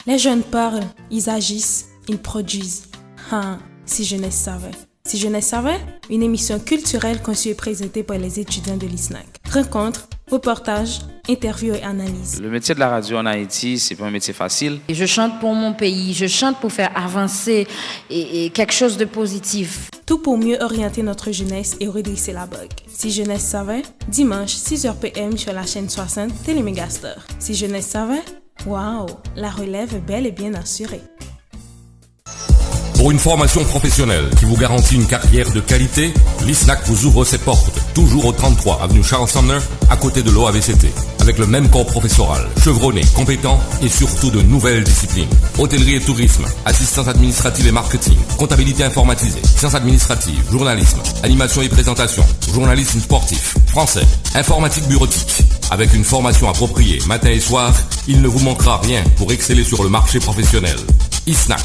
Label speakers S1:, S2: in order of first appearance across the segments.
S1: Les jeunes parlent, ils agissent, ils produisent. Ah, si jeunesse savait. Si jeunesse savait, une émission culturelle conçue et présentée par les étudiants de l'ISNAC. Rencontres, reportages, interviews et analyses.
S2: Le métier de la radio en Haïti, c'est pas un métier facile.
S3: Je chante pour mon pays, je chante pour faire avancer et quelque chose de positif.
S1: Tout pour mieux orienter notre jeunesse et redresser la bogue. Si jeunesse savait, dimanche 6h PM sur la chaîne 60 Télémégastar. Si jeunesse savait, waouh, la relève est bel et bien assurée.
S4: Pour une formation professionnelle qui vous garantit une carrière de qualité, l'ISNAC vous ouvre ses portes, toujours au 33 avenue Charles Sumner, à côté de l'OAVCT, avec le même corps professoral, chevronné, compétent et surtout de nouvelles disciplines. Hôtellerie et tourisme, assistance administrative et marketing, comptabilité informatisée, sciences administratives, journalisme, animation et présentation, journalisme sportif, français, informatique bureautique. Avec une formation appropriée matin et soir, il ne vous manquera rien pour exceller sur le marché professionnel. ISNAC.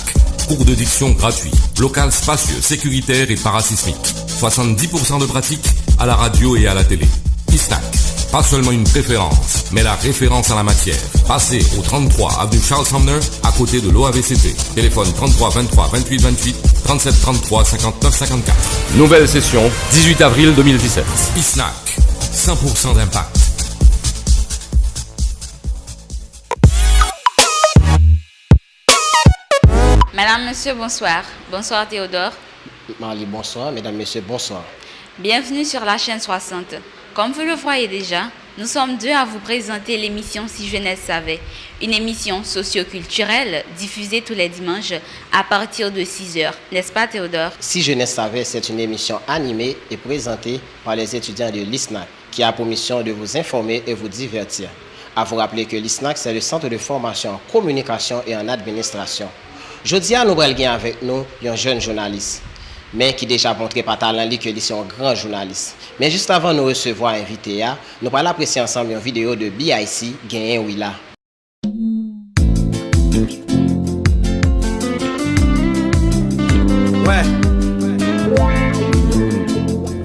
S4: Cours de diction gratuit, local spacieux, sécuritaire et parasismique. 70% de pratique à la radio et à la télé. ISNAC, pas seulement une préférence, mais la référence en la matière. Passez au 33 avenue Charles Sumner, à côté de l'OAVCT. Téléphone 33 23 28 28 37 33 59 54.
S5: Nouvelle session, 18 avril 2017.
S4: ISNAC, 100% d'impact.
S6: Madame, Monsieur, bonsoir. Bonsoir Théodore.
S7: Marley, bonsoir. Mesdames, Messieurs, bonsoir.
S6: Bienvenue sur la chaîne 60. Comme vous le voyez déjà, nous sommes deux à vous présenter l'émission Si Jeunesse Savait, une émission socio-culturelle diffusée tous les dimanches à partir de 6h. N'est-ce pas Théodore?
S7: Si Jeunesse Savait, c'est une émission animée et présentée par les étudiants de l'ISNAC qui a pour mission de vous informer et vous divertir. À vous rappeler que l'ISNAC, c'est le centre de formation en communication et en administration. Jeudi, nous allons avec nous un jeune journaliste, mais qui déjà montré par talent que lui est un grand journaliste. Mais juste avant de nous recevoir invité, nous allons apprécier ensemble une vidéo de BIC Gagné Willa.
S8: Ouais.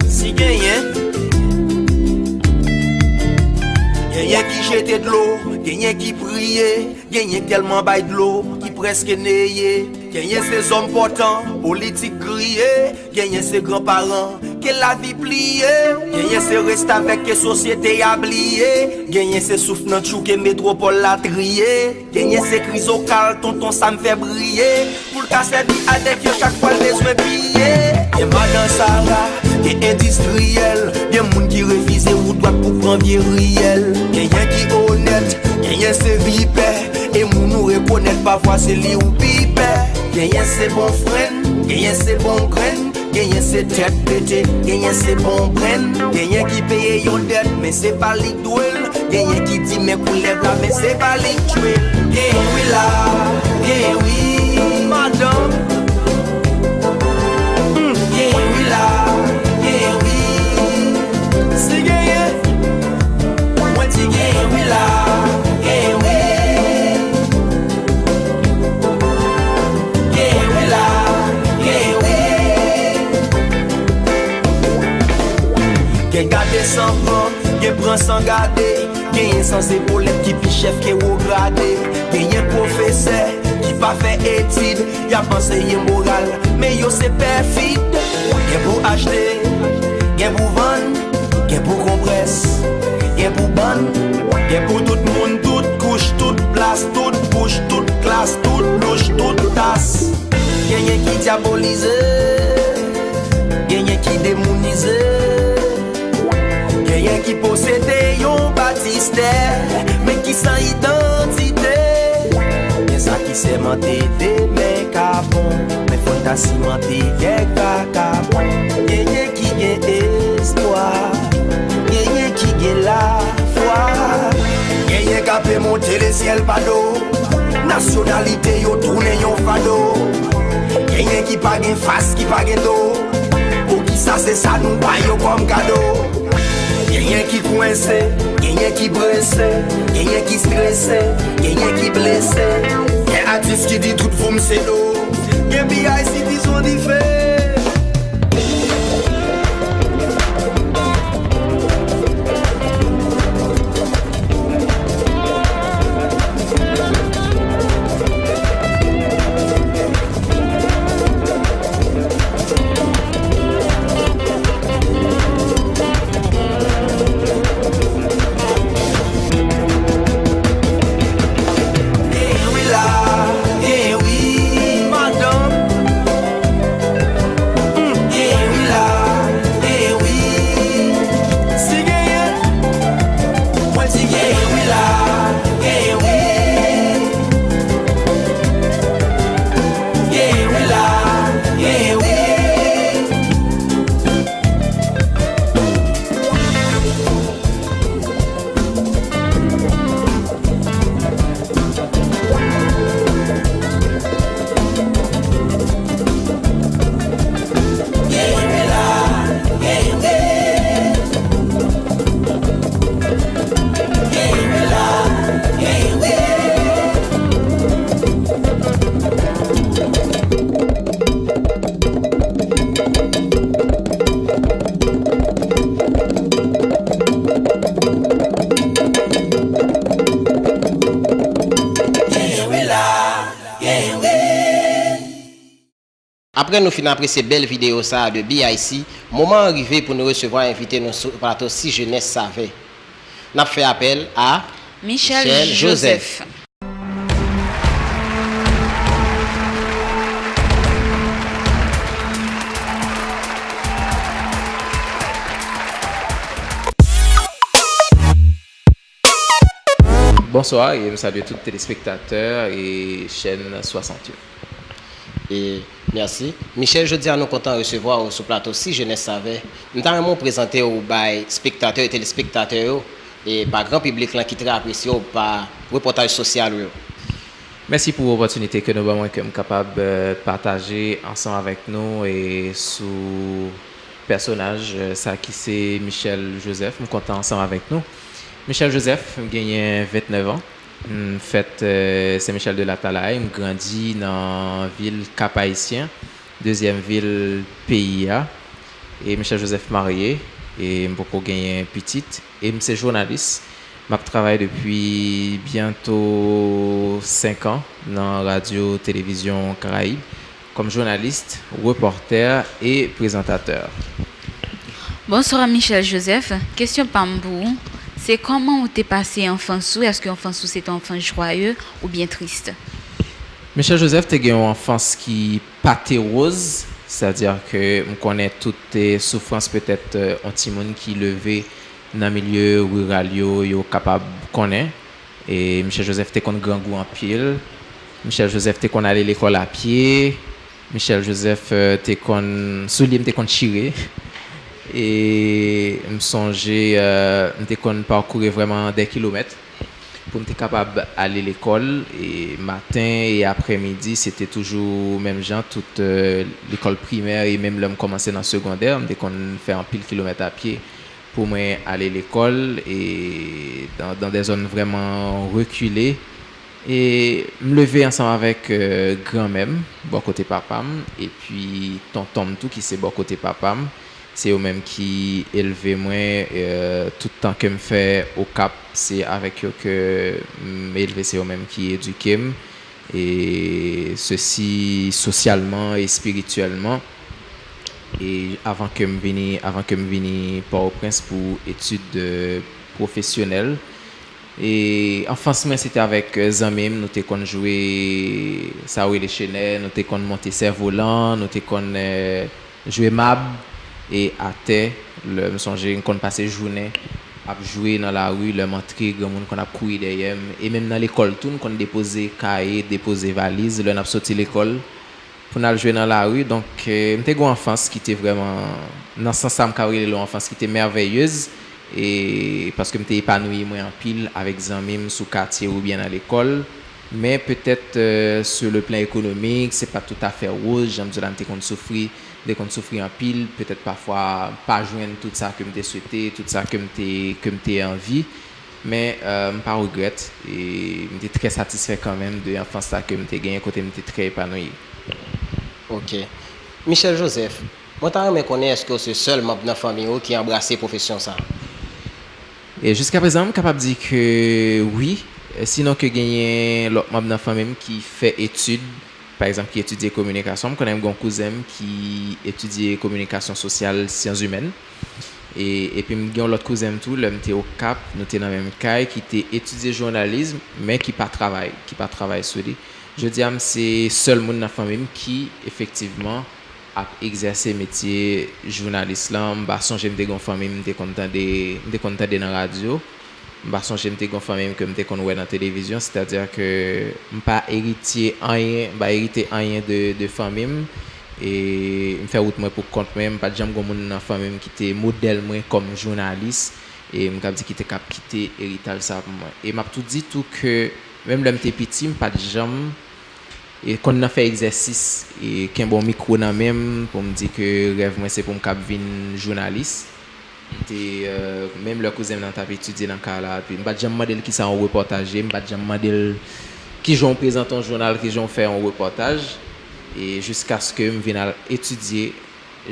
S8: Si Gagné qui jetait de l'eau, Gagné qui priait, Gagné tellement bail de l'eau, qui presque nayé. Gagné ses hommes portants, politiques grillés, Gagné ses grands-parents, que la vie pliée. Gagné ses restes avec que société oubliée. Gagné ses souffles dans chou que métropole la trié. Gagné ses crises au cal, tonton ça me fait briller. Pour le casser avec yo chaque fois le besoin pillé. Y'a madame Sarah, y'a industriel, y'a moun qui refuse ou doit pour prendre vie réel. Gagné qui honnête, gagné c'est vipé. Et moun nous reconnaît parfois c'est li ou pipe. Gagné c'est bon friend, gagné c'est bon grain. Gagné c'est tête pété, gagné c'est bon brain. Gagné qui paye yon dette, mais c'est pas li douel. Gagné qui dit mais qu'on lève là, mais c'est pas li tuel. Gagné oui là, gagné oui, madame. Gagné oui là, gagné oui. C'est gagné, moi dis gagné oui là, gagné oui. Gen gade sans prend, gen prend sans garder. Gen sans épaulette qui pi chef qui ou gradé. Gen professeur qui pas fait étude, y a conseiller moral, mais yo c'est perfide. Gen pour acheter, gen pour vendre, gen pour compresse, gen pour ban, gen pour tout monde, toute couche, toute place, toute bouche, toute classe, toute louche, toute tasse. Gen qui diabolise, gen qui démonise. Y'a qui possède yon baptistère, mais qui sans identité. Y'a ça qui s'est menté des mecs à bon, mais faut ta cimenter y'a caca. Y'a qui gagne espoir, y'a qui gagne la foi. Y'a qui peut monter le ciel pas d'eau, nationalité yo tourne yon fado. Y'a qui pas gagne face, qui pas gagne dos. Pour qui ça c'est ça nous baillons comme cadeau. Y'a qui coincé, y'a qui blessé, y'a qui stressé, y'a qui blessé. Y'a artiste qui dit tout vous me c'est l'eau. Y'a BIC qui sont différents.
S7: Après nous finir après ces belles vidéos ça de BIC, moment arrivé pour nous recevoir invité nous sur le plateau Si Jeunesse Savait. N'a fait appel à
S6: Michel Joseph.
S9: Bonsoir et je salue tous les téléspectateurs et chaîne 68.
S7: Et merci. Michel, je dis à nous content de recevoir sur le plateau Si Jeunesse Savait. Nous avons présenté aux spectateurs et téléspectateurs et par grand public là, qui très apprécié par reportage social.
S9: Merci pour l'opportunité que nous avons capable de partager ensemble avec nous et sous personnage, ça qui c'est Michel Joseph. Nous comptons ensemble avec nous. Michel Joseph, j'ai 29 ans. C'est Michel de la Talaye. J'ai grandi dans la ville Cap-Haïtien, deuxième ville PIA. Et Michel Joseph marié. Et j'ai beaucoup gagné petite. Et je suis journaliste. Je travaille depuis bientôt 5 ans dans la radio-télévision Caraïbe comme journaliste, reporter et présentateur.
S6: Bonsoir Michel Joseph. Question Pambou. C'est comment vous t'es passé enfance ou est-ce que enfance c'est un enfant joyeux ou bien triste?
S9: Michel Joseph, tu as une enfance qui pas rose, c'est-à-dire que on connaît toutes tes souffrances peut-être anti-monde qui levé dans le milieu rural yo capable connaître. Et Michel Joseph t'es qu'on grand goût en pile. Michel Joseph t'es qu'on aller à l'école à pied. Michel Joseph t'es qu'on soulier t'es qu'on tirer. Et me songer m'était qu'on parcourir vraiment des kilomètres pour être capable d'aller à l'école et matin et après-midi c'était toujours même gens toute l'école primaire et même là me commencer dans le secondaire m'était qu'on fait un pile kilomètre à pied pour moi aller à l'école et dans des zones vraiment reculées et me lever ensemble avec grand-mère bon côté papa et puis tonton tout qui c'est bon côté papa. C'est eux-mêmes qui élevent moi tout le temps que me fait au Cap, c'est avec eux que m'élever, c'est eux-mêmes qui éduquent et ceci socialement et spirituellement. Et avant que me vienne Port-au-Prince pour études professionnelles. Et enfance moi c'était avec Zamim, nous t'ai qu'on jouer ça les chenets, nous t'ai qu'on monter cerf-volant, nous t'ai qu'on jouer mab. Et à terre, me songer qu'on passait journée à jouer dans la rue, le montrer grand monde qu'on a couru derrière et même dans l'école tout qu'on déposer cahier, déposer valise, le n'a sorti l'école pour aller jouer dans la rue donc m'était une enfance qui était vraiment dans ce sens ça me l'enfance qui était merveilleuse et parce que m'était épanoui moi en pile avec Zamim sous quartier ou bien à l'école mais peut-être sur le plan économique c'est pas tout à fait rose j'aime dire m'était qu'on souffrir dès qu'on souffre en pile, peut-être parfois pas joindre tout ça que m'était souhaité, tout ça que m'était envie, mais pas regrette et m'était très satisfait quand même de l'enfance que m'était gagné côté m'était très épanoui.
S7: OK. Michel Joseph, moi t'aimerais connaître est-ce que c'est seul membre de la famille qui a embrassé la profession ça?
S9: Et jusqu'à présent, je suis capable de dire que oui, sinon que gagner l'autre membre de la famille qui fait études par exemple, qui étudie communication. Je connais un cousin qui étudie communication sociale, sciences humaines. Et puis, j'ai l'autre cousin tout, là, j'étais au Cap, nous étions dans le même cas, qui était étudié journalisme, mais qui pas travaille sur lui. Je dis, c'est seul monde dans la famille qui, effectivement, a exercé le métier journaliste. Là, je suis une famille, je suis content dans la radio. Je suis une famille que je suis dans la télévision, c'est-à-dire que je n'ai pas hérité rien de famille. Et je fais route pour compte moi, je n'ai pas jamais dans la famille qui était modèle moi comme journaliste. Et je dit qu'il était capable de quitter l'héritage ça pour moi. Et je tout dit tout que même là j'étais petit, je n'ai pas jamais et quand on a fait exercice et qu'un bon micro dans même pour me dire que rêve moi c'est pour me devenir journaliste. Et même le cousin dans t'a étudié dans cas là puis pas jamais modèle qui ça en reportage, pas jamais modèle qui j'ont présenté un journal qui j'ont fait un reportage et jusqu'à ce que je vienne étudier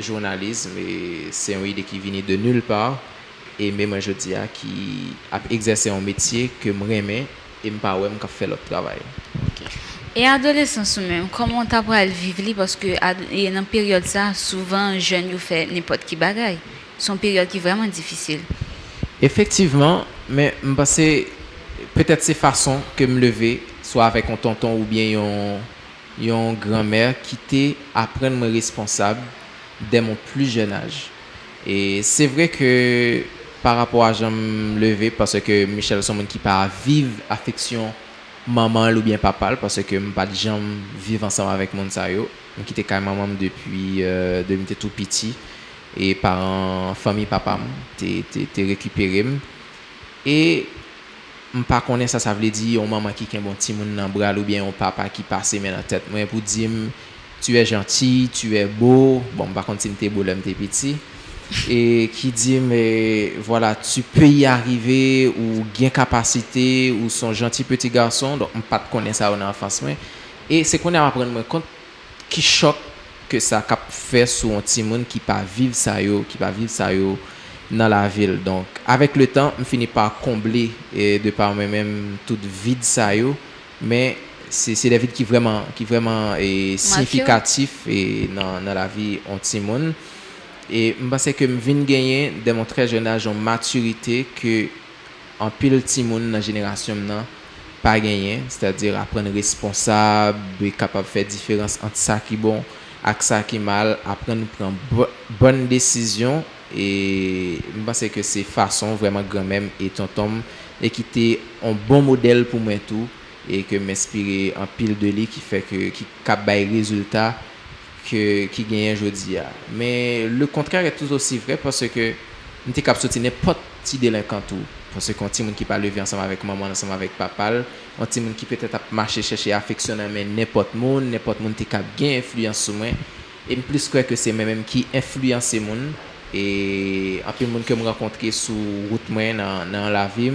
S9: journalisme et c'est une idée qui vient de nulle part et même moi je dis qui a exercé un métier que moi j'aimais et pas ouais me faire l'autre travail.
S6: Et adolescence même, comment tu as vivre parce que dans une période ça, souvent jeunes ils fait n'importe qui bagaille. C'est une période qui est vraiment difficile.
S9: Effectivement, mais je pense que peut-être c'est façon que me lever, soit avec un tonton ou bien une grand-mère qui t'est apprendre me responsable dès mon plus jeune âge. Et c'est vrai que par rapport à j'aime me lever parce que Michel son monde qui pas vivre affection maman ou bien papa parce que me pas de jambe vivre ensemble avec mon ça yo, qui était quand même maman depuis depuis tout petit et parents famille papa t'es récupéré et je ne connais pas ça veut dire une maman qui a un bon petit monde dans bras ou bien un papa qui passe mais dans tête moi pour dire tu es gentil, tu es beau, bon par contre si tu es beau là tu es petit et qui dit mais voilà tu peux y arriver ou gain capacité ou son gentil petit garçon donc on pas connaît ça en enfance et c'est qu'on a apprendre compte qui choque que ça cap fait sur un petit monde qui pas vivre ça yo dans la ville. Donc avec le temps on finit par combler et de par moi-même toute vide ça yo mais c'est des vides qui vraiment est significatif et dans la vie en petit monde. Et je pense que je viens gagner de mon très jeune âge en maturité que en pile petit monde dans la génération maintenant pas gagné, c'est-à-dire apprendre responsable, être capable de faire différence entre ça qui est bon et ça qui est mal, apprendre à prendre bonne décision et je pense que c'est façon vraiment grand-mère et tonton et qui était un bon modèle pour moi tout et que m'inspirer en pile de lui qui fait que qui cap bail résultat qui gagne aujourd'hui. Mais le contraire est tout aussi vrai parce que nous sommes capables de sortir n'importe qui délinquant tout. Parce qu'on a des gens qui pas lever ensemble avec maman, ensemble avec papa. On a des gens qui peut-être marcher chercher affection mais n'importe monde qui a gain influence sur moi. Et plus que c'est même qui influence les gens. Et un peu de monde que je rencontre sur route moi dans la vie,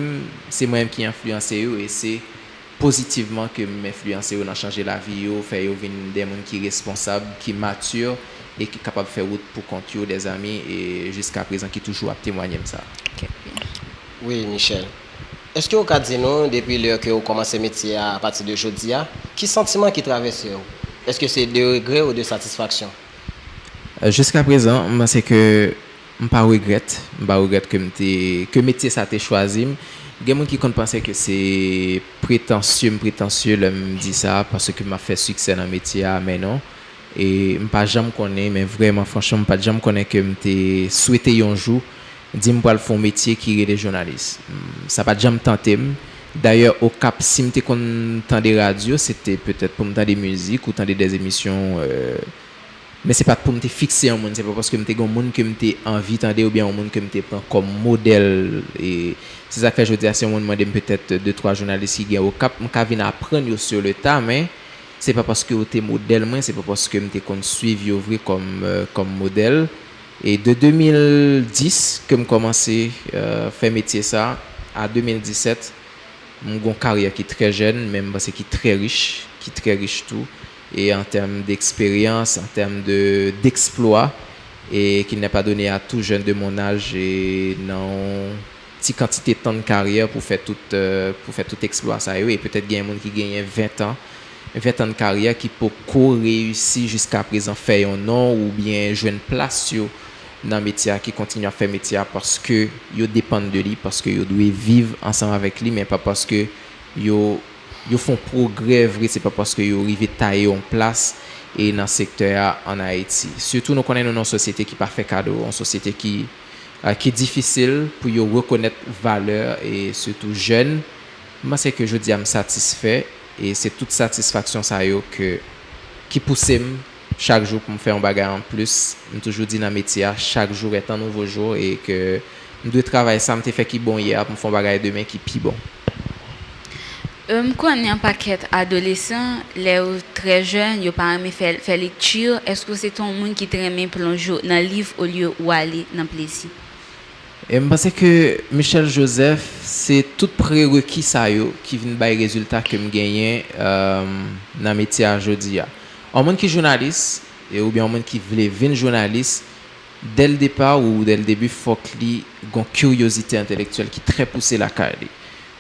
S9: c'est moi qui influence eux et c'est positivement que m'influencer ou changer la vie ou faire venir des gens qui sont responsables, qui mature et qui sont capables de faire route pour compter des amis et jusqu'à présent qui toujours à témoigner de ça.
S6: Okay.
S7: Oui, Michel. Est-ce que vous avez dit nous depuis l'heure que vous commencez le métier à partir de aujourd'hui, quel sentiment qui traverse vous? Est-ce que c'est de regret ou de satisfaction?
S9: Jusqu'à présent, c'est que je ne regrette que le métier ça a choisi. Il y a des gens qui pensent que c'est prétentieux, me dit ça parce que m'a fait succès dans le métier, mais non. Et je ne pas jamais connaître, mais vraiment, franchement, je ne pas jamais connaître que je souhaité un jour dire que je faire un métier qui est des journalistes. Ça n'a pas jamais tenté. D'ailleurs, au Cap, si je entendais des radios, c'était peut-être pour entendre des musiques ou entendre des émissions. Mais ce n'est pas pour me fixer un monde, c'est pas parce que je suis un monde que j'ai envie d'entendre ou bien un monde que je prends comme modèle. Et c'est ça que je dis à ce monde, peut-être 2-3 journalistes qui sont au Cap, je viens apprendre sur le tas, mais ce n'est pas parce que tu es modèle, c'est pas parce que je suis suivi comme modèle. Et de 2010 que je commencé à faire métier ça, à 2017, j'ai une carrière qui est très jeune, même parce qui est très riche tout. Et en termes d'expérience, en termes d'exploit, et qui n'est pas donné à tout jeune de mon âge et non petite quantité de temps de carrière pour faire tout exploit ça. Et peut-être qu'il y a des gens qui gagnent 20 ans de carrière qui peut réussir jusqu'à présent faire un nom ou bien jouer une place dans le métier, qui continue à faire métier parce que ils dépendent de lui, parce qu'ils doivent vivre ensemble avec lui, mais pas parce que ils font progrès vrai, c'est pas parce que ils arrivent à tailler en place et dans le secteur en Haïti. Surtout nous connaissons une société qui pas fait cadeau, une société qui est difficile pour y reconnaître valeur et surtout jeune. Moi c'est que je dis à me satisfait et c'est toute satisfaction ça qui pousse chaque jour pour me faire un bagage en plus. Je toujours dit dans le métier chaque jour est un nouveau jour et que nous devons travailler ça me fait qui bon hier pour me faire un bagage demain qui plus bon.
S6: Quand on est un paquet adolescent, les très jeunes, ils pas aimé faire lecture. Est-ce que c'est ton monde qui aime plonger dans le livre au lieu où aller dans le plaisir?
S9: Je pense que Michel Joseph, c'est tout prérequis ça qui vient par résultat que me gagner dans le métier aujourd'hui. Un monde qui est journaliste ou bien un monde qui veut devenir journaliste, dès le départ ou dès le début, il faut qu'il ait une curiosité intellectuelle qui est très poussée la carrière.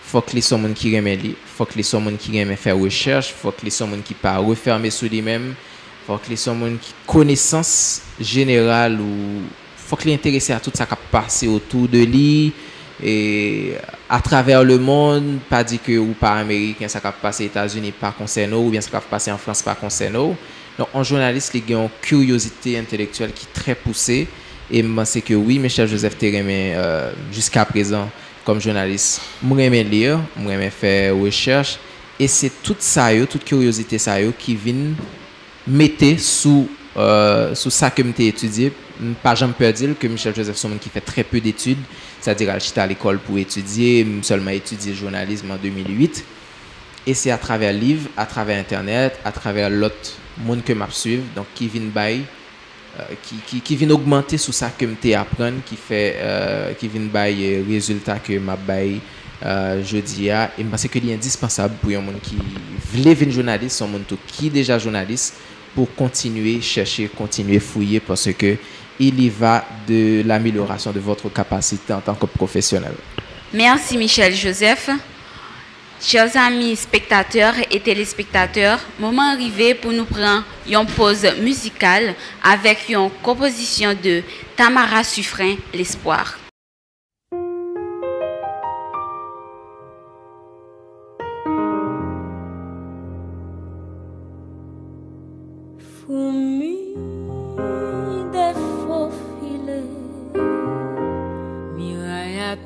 S9: Faut que les gens qui aiment lui, faut que les gens qui aiment faire recherche, faut que les gens qui pas refermer sur lui-même, faut que les gens qui connaissance générale ou faut que les intéressés à tout ça qui passe autour de lui et à travers le monde, pas dire que ou pas américain ça qui passe aux États-Unis pas concerné ou bien ça qui passe en France pas concerné. Donc un journaliste qui a une curiosité intellectuelle qui est très poussée et je pense que oui, Michel Joseph Térémé jusqu'à présent comme journaliste, moi j'aime lire, moi j'aime faire recherche et c'est toute ça toute curiosité ça qui vient mettre sous ça que j'ai étudié. Pas jamais peux dire que Michel Joseph Somon qui fait très peu d'études, c'est-à-dire j'étais à l'école pour étudier, seulement étudié journalisme en 2008 et c'est à travers livres, à travers internet, à travers l'autre monde que m'a suivre donc qui vient bailler qui vient augmenter sur ça que m'te apprendre qui vient bailler résultat que m'a bailler jeudi a et parce que il est indispensable pour un monde qui veut devenir journaliste son monde qui déjà journaliste pour continuer chercher continuer fouiller parce que il y va de l'amélioration de votre capacité en tant que professionnel.
S6: Merci Michel Joseph. Chers amis spectateurs et téléspectateurs, moment arrivé pour nous prendre une pause musicale avec une composition de Tamara Suffren, L'Espoir.
S10: Fumi des faux filets, mirayak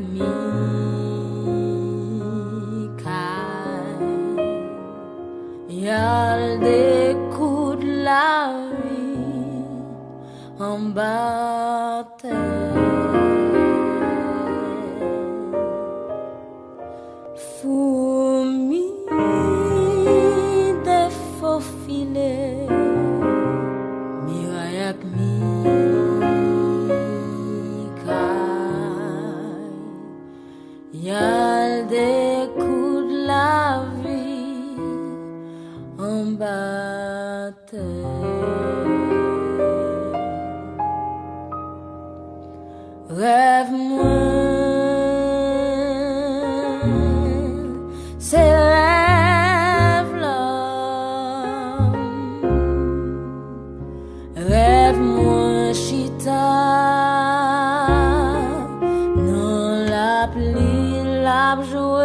S10: Yal des coups de la vie en bas Fourmis des faux filets, mirayak Yal des coups de la vie en bataille. Rêve-moi, c'est rêve-là. Rêve-moi, chita, non la pli, la jouer.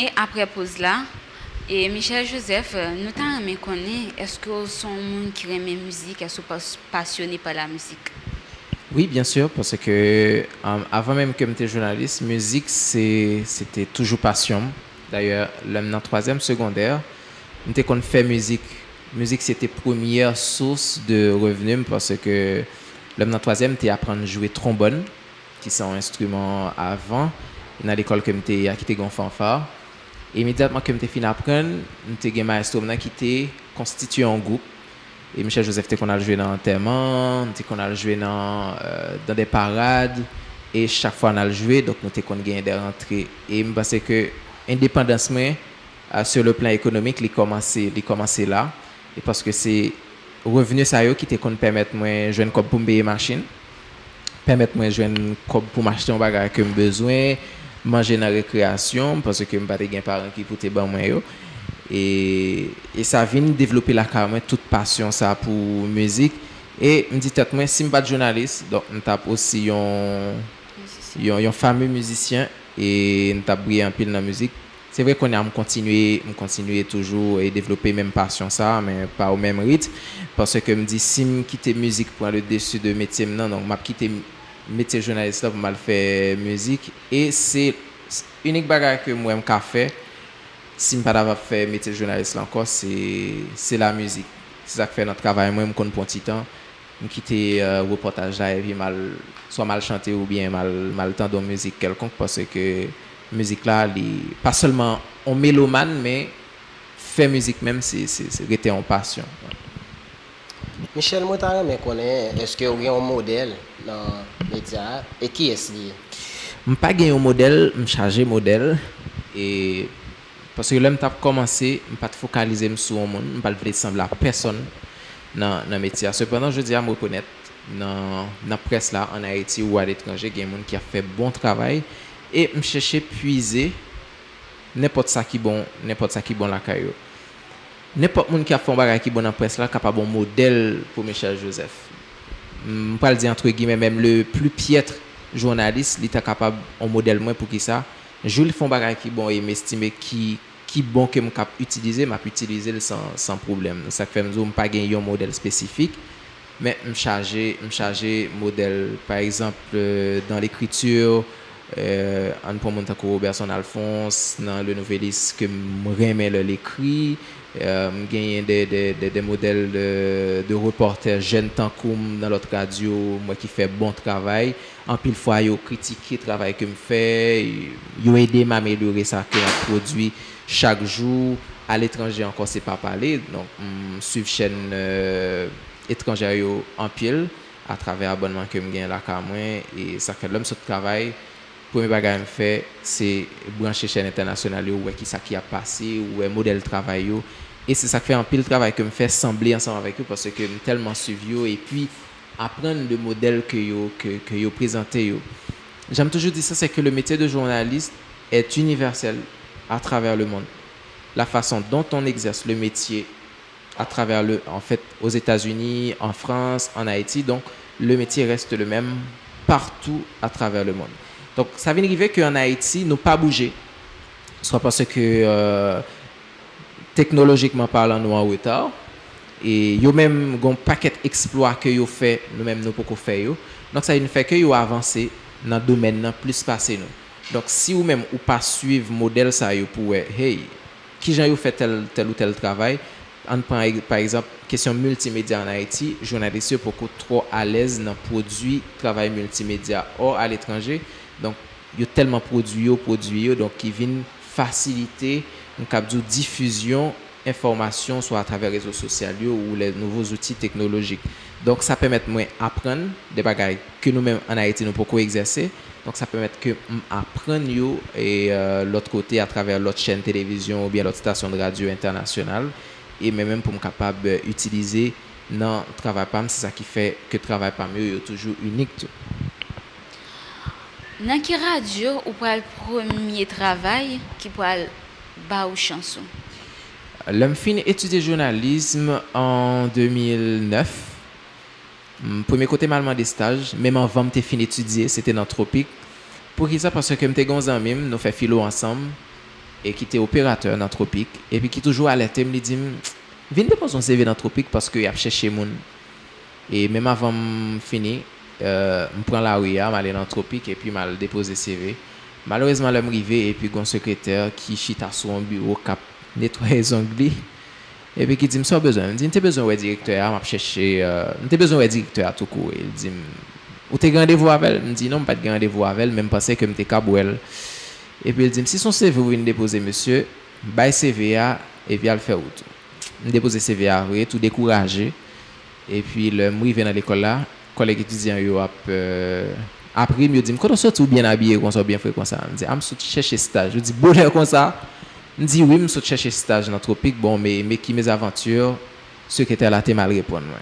S6: retourner après pause là. Et Michel Joseph, nous t'avons aimé connaître, est-ce que vous êtes un monde qui aime la musique, est-ce que vous êtes passionné par la musique?
S9: Oui, bien sûr, parce que avant même que j'étais journaliste, musique, c'était toujours passion. D'ailleurs, l'homme dans 3e secondaire, j'étais qu'on fait musique. Musique, c'était première source de revenus parce que l'homme dans 3e, j'étais apprendre à jouer trombone, qui sont un instrument avant. Dans l'école que j'étais à quitter fanfare. Et immédiatement que j'étais fini d'apprendre, j'étais un maestro qui était constitué en groupe. Et Michel Joseph, qu'on a joué dans l'enterrement, qu'on a joué dans des parades. Et chaque fois, on a joué, donc nous avons gagné des rentrées. Et je pense que l'indépendance, sur le plan économique, il commencé là. Et parce que c'est revenu ça qui te permettre moi jouer comme pour me payer machine, permettre moi jouer comme pour m'acheter un bagage que j'ai besoin, manger dans la récréation parce que je pas des parents qui pour te ban moi yo. Et ça vient développer la carrément toute passion ça pour musique et me dit tête moi si je pas de journaliste donc on tape aussi un fameux musicien et on tape briller en pile dans la musique. C'est vrai qu'on a continué toujours et développer même passion ça mais pas au même rythme parce que me dit si je quitte musique pour le dessus de métier maintenant donc m'a quitté métier journaliste là pour mal faire musique et c'est unique bagarre que moi m'ka fait si m'pas d'avoir fait métier journaliste là encore c'est la musique. C'est ça que fait notre travail moi me connais pour un petit temps me quitter reportage là et puis soit mal chanter ou bien mal entendre musique quelconque parce que musique là pas seulement on mélomane mais faire musique même c'est rester en passion.
S7: Michel Moutara me connaît est-ce que vous avez un modèle dans les médias et qui est-ce lié?
S9: Je pas gagné un modèle, je chargé modèle et parce que là je commencé, je pas focaliser sur un monde, je pas ressembler à personne dans le métier. Cependant, je dis à me reconnaître dans la presse là en Haïti ou à l'étranger, il y a des gens qui a fait bon travail et je chercher puiser n'importe ça qui bon la caillou. N'importe monde qui a fait un bagage qui bon dans presse là capable un modèle pour Michel Joseph. Je pas le dire entre guillemets même le plus piètre journaliste, il est capable un modèle moins pour qui ça. Je le fais un bagage qui bon et m'estimer qui bon que me cap utiliser, m'a utiliser sans problème. Ça fait me pas gagner un modèle spécifique mais me charger modèle par exemple dans l'écriture en pour monter Robertson Alphonse dans le noveliste que me remet l'écrit gagner des modèles de reporters jeunes tant comme dans l'autre radio moi qui fait bon travail en pile fois yo critiquer le travail que me fait yo aider m'améliorer ça que je produit chaque jour à l'étranger encore c'est pas parler donc suivre chaîne étrangère yo en pile à travers abonnement que me gagne là quand moi et ça fait l'homme ce travail premier bagage me fait c'est brancher chaîne internationale ou qui ça qui a passé ou un modèle travail yo et c'est ça qui fait un pile travail que me fait sembler ensemble avec eux parce que me tellement suivi et puis apprendre le modèle que yo présenté yo. J'aime toujours dire ça c'est que le métier de journaliste est universel à travers le monde. La façon dont on exerce le métier à travers en fait aux États-Unis, en France, en Haïti donc le métier reste le même partout à travers le monde. Donc ça vient arriver qu'en Haïti nous pas bouger soit parce que technologiquement parlant nous en retard et yo même gon paquet exploit que yo fait nous même nous pas faire yo donc ça une fait que yo avancer dans domaine nan plus passer nous donc si ou même ou pas suivre modèle ça yo pour hey qui gens yo fait tel ou tel travail on prend par exemple question multimédia en Haïti journaliste beaucoup trop à l'aise dans produit travail multimédia or à l'étranger donc yo tellement produit donc qui viennent faciliter une capture diffusion information soit à travers les réseaux sociaux ou les nouveaux outils technologiques. Donc ça permet moi apprendre des bagages que nous-mêmes en Haïti nous pouvons exercer. Donc ça permet que apprendre yo et l'autre côté à travers l'autre chaîne télévision ou bien l'autre station de radio internationale et même pour me capable utiliser dans travail PAM, c'est ça qui fait que travail PAM est toujours unique.
S6: Dans quelle radio ou pour le premier travail qui pour ba ou chanson?
S9: L'homme fin étudier journalisme en 2009. Premier côté malman des stages, même avant de fin étudier, c'était dans Tropique. Pour qui ça parce que m'étais gonz ami, nous fait philo ensemble et qui était opérateur dans Tropique et puis qui toujours alerté me dit viens déposer son CV dans Tropique parce que y a cherché moun et même avant fini me prend la rue m'aller dans Tropique et puis m'a déposer CV. Malheureusement l'homme arrivé et puis un secrétaire qui chita sur un bureau cap nettoyer les ongles et puis qui dit m'as besoin me dit t'as besoin ouais directeur m'a cherché t'as besoin ouais directeur tout court il dit ou t'es rendez-vous avec elle me dit non pas de rendez-vous avec elle même pensais que m'était cabouel et puis il dit si son CV vous venez déposer monsieur bail CV et puis elle fait route me déposer CV tout découragé et puis le m'arrivé dans l'école là collègue étudiant yo après me dit quand on sort bien habillé comme ça bien fait comme ça me dit am chercher stage je dis bonheur comme ça me dit oui me chercher stage dans Tropique bon mais qui mes aventures secrétaire là t'es mal répondre moi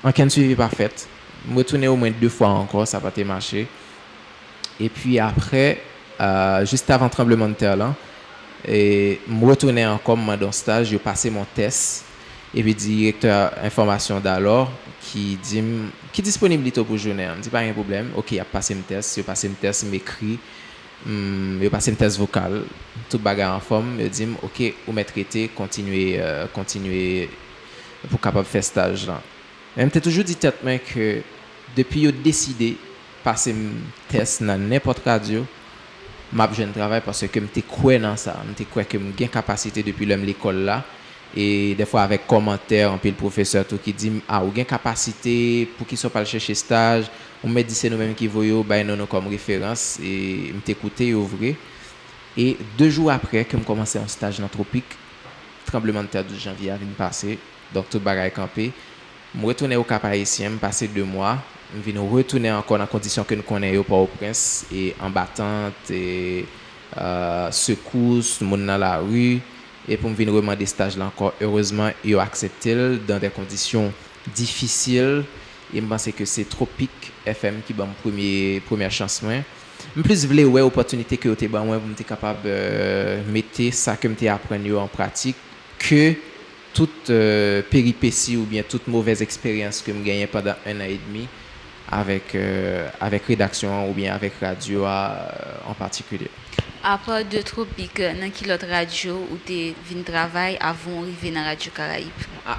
S9: en qu'un suivi parfaite me retourner au moins 2 fois encore ça pas été marché et puis après juste avant tremblement de terre là et me retourner encore dans stage j'ai passé mon test et puis directeur information d'alors qui dit qui disponibilité pour journée me dit pas un problème OK il a passé mon test il passé mon test m'écrit il passé mon test vocal tout bagarre en forme me dit OK ou m'être traité continuer pour capable faire stage là même t'ai toujours dit tête main que depuis j'ai décidé passer mon test dans n'importe radio m'a jeune travail parce que m'étais croire dans ça m'étais croire que j'ai capacité depuis l'école là et des fois avec commentaires en puis le professeur tout qui dit ou gain capacité pour qu'ils soit pas chercher stage on me dit c'est nous même qui voyons ben non comme référence et m'écouter et ouvrir et 2 jours après que me commencer un stage dans Tropique tremblement de terre de janvier a passé docteur Bagay campé me retourner au Cap Haïtien me passer 2 mois me venir retourner encore dans condition que nous connaissons au Port-au-Prince et en battante et secousse monde dans la rue et pour me venir demander stage là encore heureusement ils ont accepté dans des conditions difficiles et je pense que c'est Tropique FM qui m'a première chance moi plus voulais ouais opportunité que était moi pour être capable mettre ça que me apprendre en pratique que toute péripétie ou bien toute mauvaise expérience que me gagnais pendant 1 an et demi avec rédaction ou bien avec radio en particulier.
S6: À part de Tropique, dans quelle autre radio où tu viens travailler avant d'arriver dans Radio Caraïbe?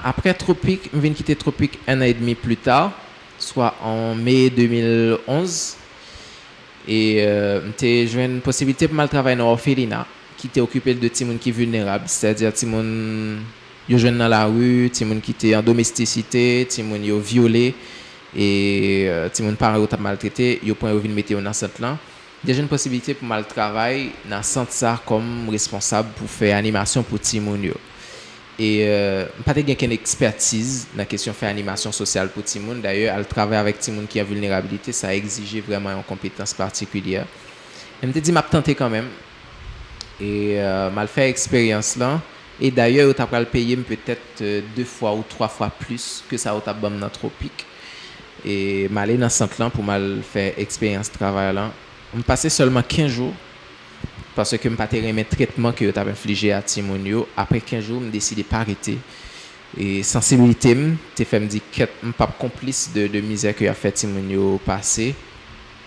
S9: Après Tropique, je viens quitter Tropique 1 an et demi plus tard, soit en mai 2011. Et j'ai joué une possibilité pour mal travailler dans Orphelina, qui était occupé de Timon qui est vulnérable, c'est-à-dire Timon yo jeune dans la rue, Timon qui était en domesticité, Timon yo violé et Timon parents yo t'a maltraité, yo point yo vinn mettre dans centre là. Déjà une possibilité pour mal travail dans centre ça comme responsable pour faire animation pour Timon yo. Et pas de gain expertise dans la question faire animation sociale pour Timon. D'ailleurs, elle travaille avec Timon qui a vulnérabilité, ça exigeait vraiment une compétence particulière. Elle me dit m'a tenté quand même et mal fait expérience là et d'ailleurs tu as le payer peut-être 2 fois ou 3 fois plus que ça au tabam dans Tropique et m'aller dans centre là pour mal faire expérience travail là. On passait seulement 15 jours parce que je pas remettre traitement que tu as infligé à Timonio. Après 15 jours, je décidé de pas arrêter. Et sensibilité, je fait me dire que je pas complice de misère que a fait Timonio passé.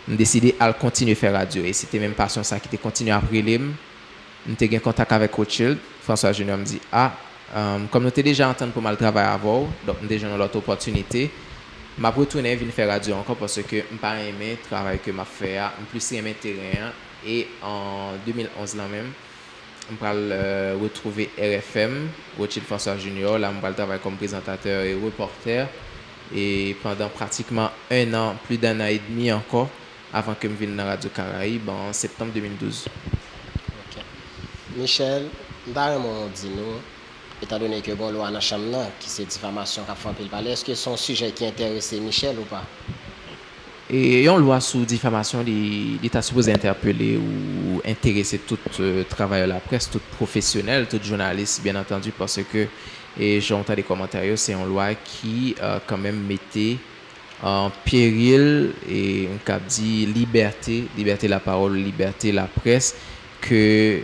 S9: Je décidé à continuer à faire radio et c'était même passion ça qui était continué après l'hymne. Je eu contact avec Rothschild. François Junior me dit comme nous t'ai déjà entendu pour mal travailler avant, donc déjà dans l'autre opportunité. M'a retourné venir faire radio encore parce que je pas aimé le travail que m'a fait, plus aimé terrain et en 2011 là même on va retrouver RFM Rothschild François Junior là on va travailler comme présentateur et reporter et pendant pratiquement 1 an plus d'1 an et demi encore avant que je vienne dans Radio Caraïbe en septembre 2012.
S7: OK. Michel, d'ailleurs dis-nous étant donné que bon loi dans chambre qui c'est diffamation qu'a fait pile parler, est-ce que son sujet qui intéresse Michel ou pas?
S9: Et on loi sous diffamation l'État supposé interpeller ou intéresser tout travailleur de la presse, tout professionnel, tout journaliste bien entendu parce que et j'entends des commentaires c'est une loi qui quand même mettait en péril et on cap dit liberté de la parole, liberté de la presse que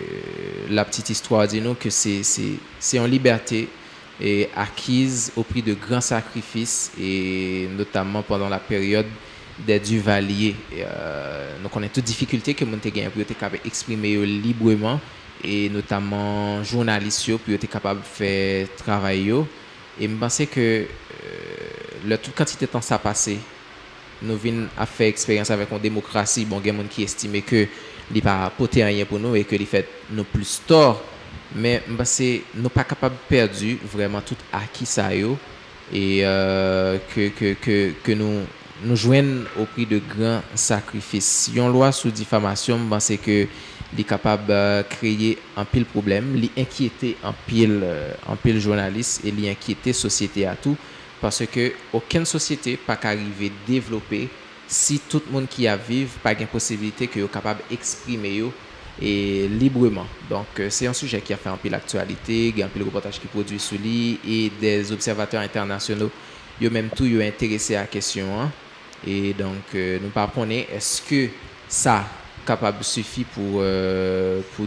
S9: la petite histoire dit nous que c'est une liberté et acquise au prix de grands sacrifices et notamment pendant la période des Duvalier. Donc on a toutes difficultés que mon te gagné pour être capable exprimer librement et notamment journalistes yo, pour être capable de faire travail yo. Et je pense que le toute quantité de temps ça passé, nous venons à faire expérience avec une démocratie. Bon, il y a des gens qui estiment que il pas apporté rien pour nous et que il fait nous plus tort. Mais je pense que nous pas capable de perdre vraiment tout acquis ça yo et que nous joignons au prix de grands sacrifices. Une loi sous diffamation, je pense que est capable de créer un pile problème, l'inquiéter un pile journaliste et l'inquiéter société à tout parce que aucune société pas qu'arriver développer si tout le monde qui a vivre pas une possibilité que capable d'exprimer et librement. Donc c'est un sujet qui a fait un pile actualité, il y a un pile reportage qui produit sous lui et des observateurs internationaux yo même tout yo intéressé à la question hein? Et donc nous pas connaître est-ce que ça capable suffit pour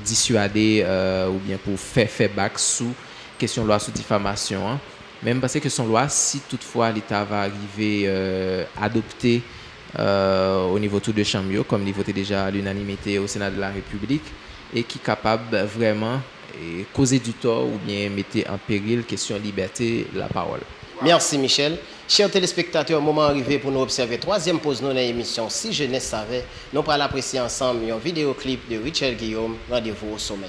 S9: dissuader ou bien pour faire back sous question loi sous diffamation hein? Même parce que son loi si toutefois l'État va arriver adopter au niveau tout de chambre comme il votait déjà à l'unanimité au Sénat de la République et qui est capable vraiment causer du tort ou bien mettre en péril question liberté la parole.
S7: Merci Michel. Chers téléspectateurs, moment arrivé pour nous observer troisième pause dans l'émission Si Jeunesse savait. Nous allons apprécier ensemble un vidéoclip de Richel Guillaume. Rendez-vous au sommet.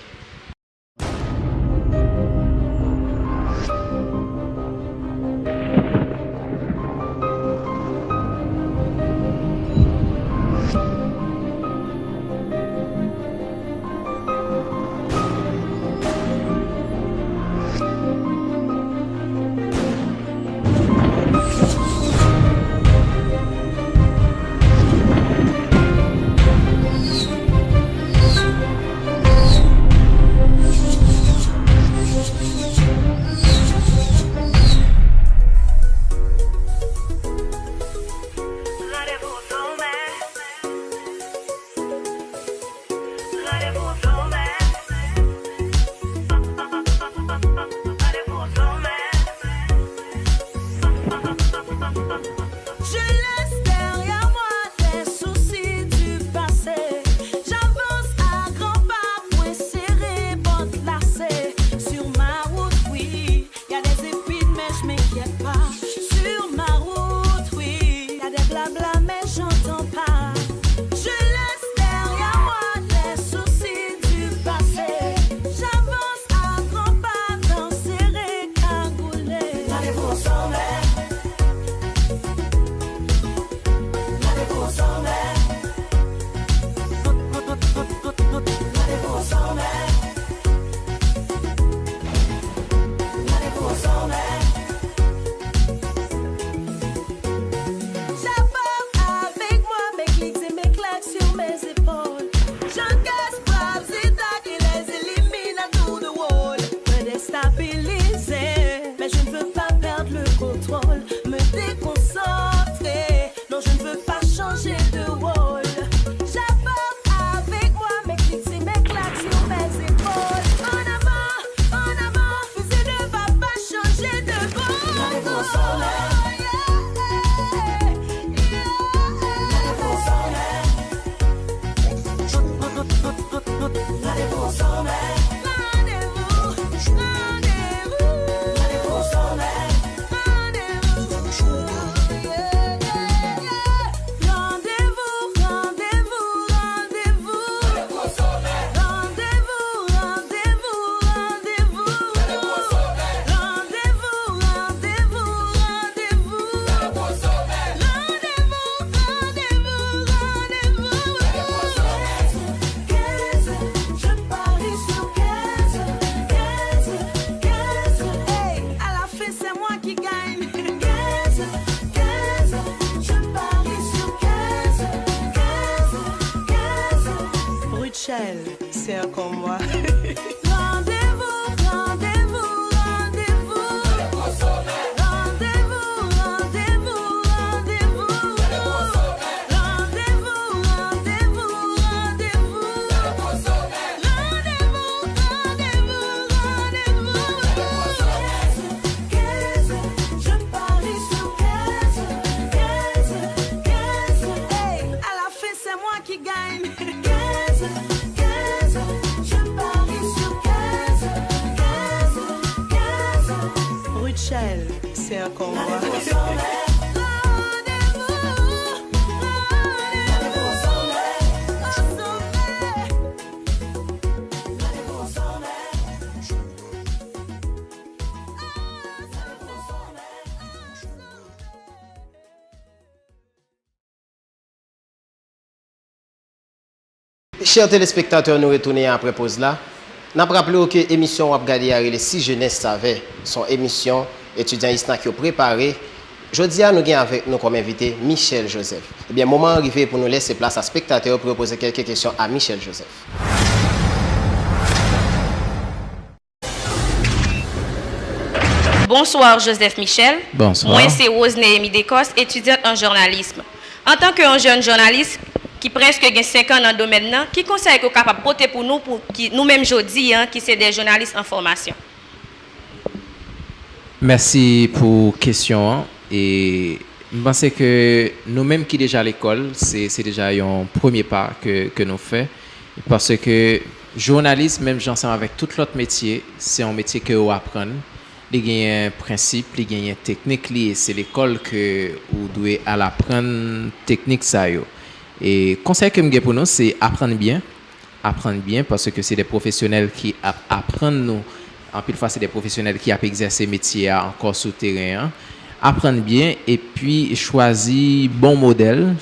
S11: elle, c'est un combat.
S7: Chers téléspectateurs, nous retournons après pause là. Nous avons rappelé que l'émission Wap Gade les Si Jeunesse Savait, son émission étudiant ISNAC qui a préparé. Jeudi, nous avons avec nous comme invité Michel Joseph. Eh bien, moment arrivé pour nous laisser place à spectateurs pour poser quelques questions à Michel Joseph.
S12: Bonsoir Joseph Michel.
S9: Bonsoir.
S12: Moi c'est Rose Néhémie Descos, étudiante en journalisme. En tant qu'un jeune journaliste qui presque a 5 ans dans le domaine, qui conseille qu'on est capable de porter pour nous, pour nous-mêmes aujourd'hui, qui sommes des journalistes en formation?
S9: Merci pour la question. Et je pense que nous-mêmes qui déjà à l'école, c'est déjà un premier pas que nous faisons. Parce que journalisme, même ensemble avec tout l'autre métier, c'est un métier que vous apprenez. Il y a un principe, il y a une technique, c'est l'école que vous devez apprendre technique ça. Et le conseil que je donne pour nous, c'est apprendre bien parce que c'est des professionnels qui apprennent nous. En plus, c'est des professionnels qui ont exercé le métier encore sur le terrain. Apprendre bien et puis choisir bon modèle,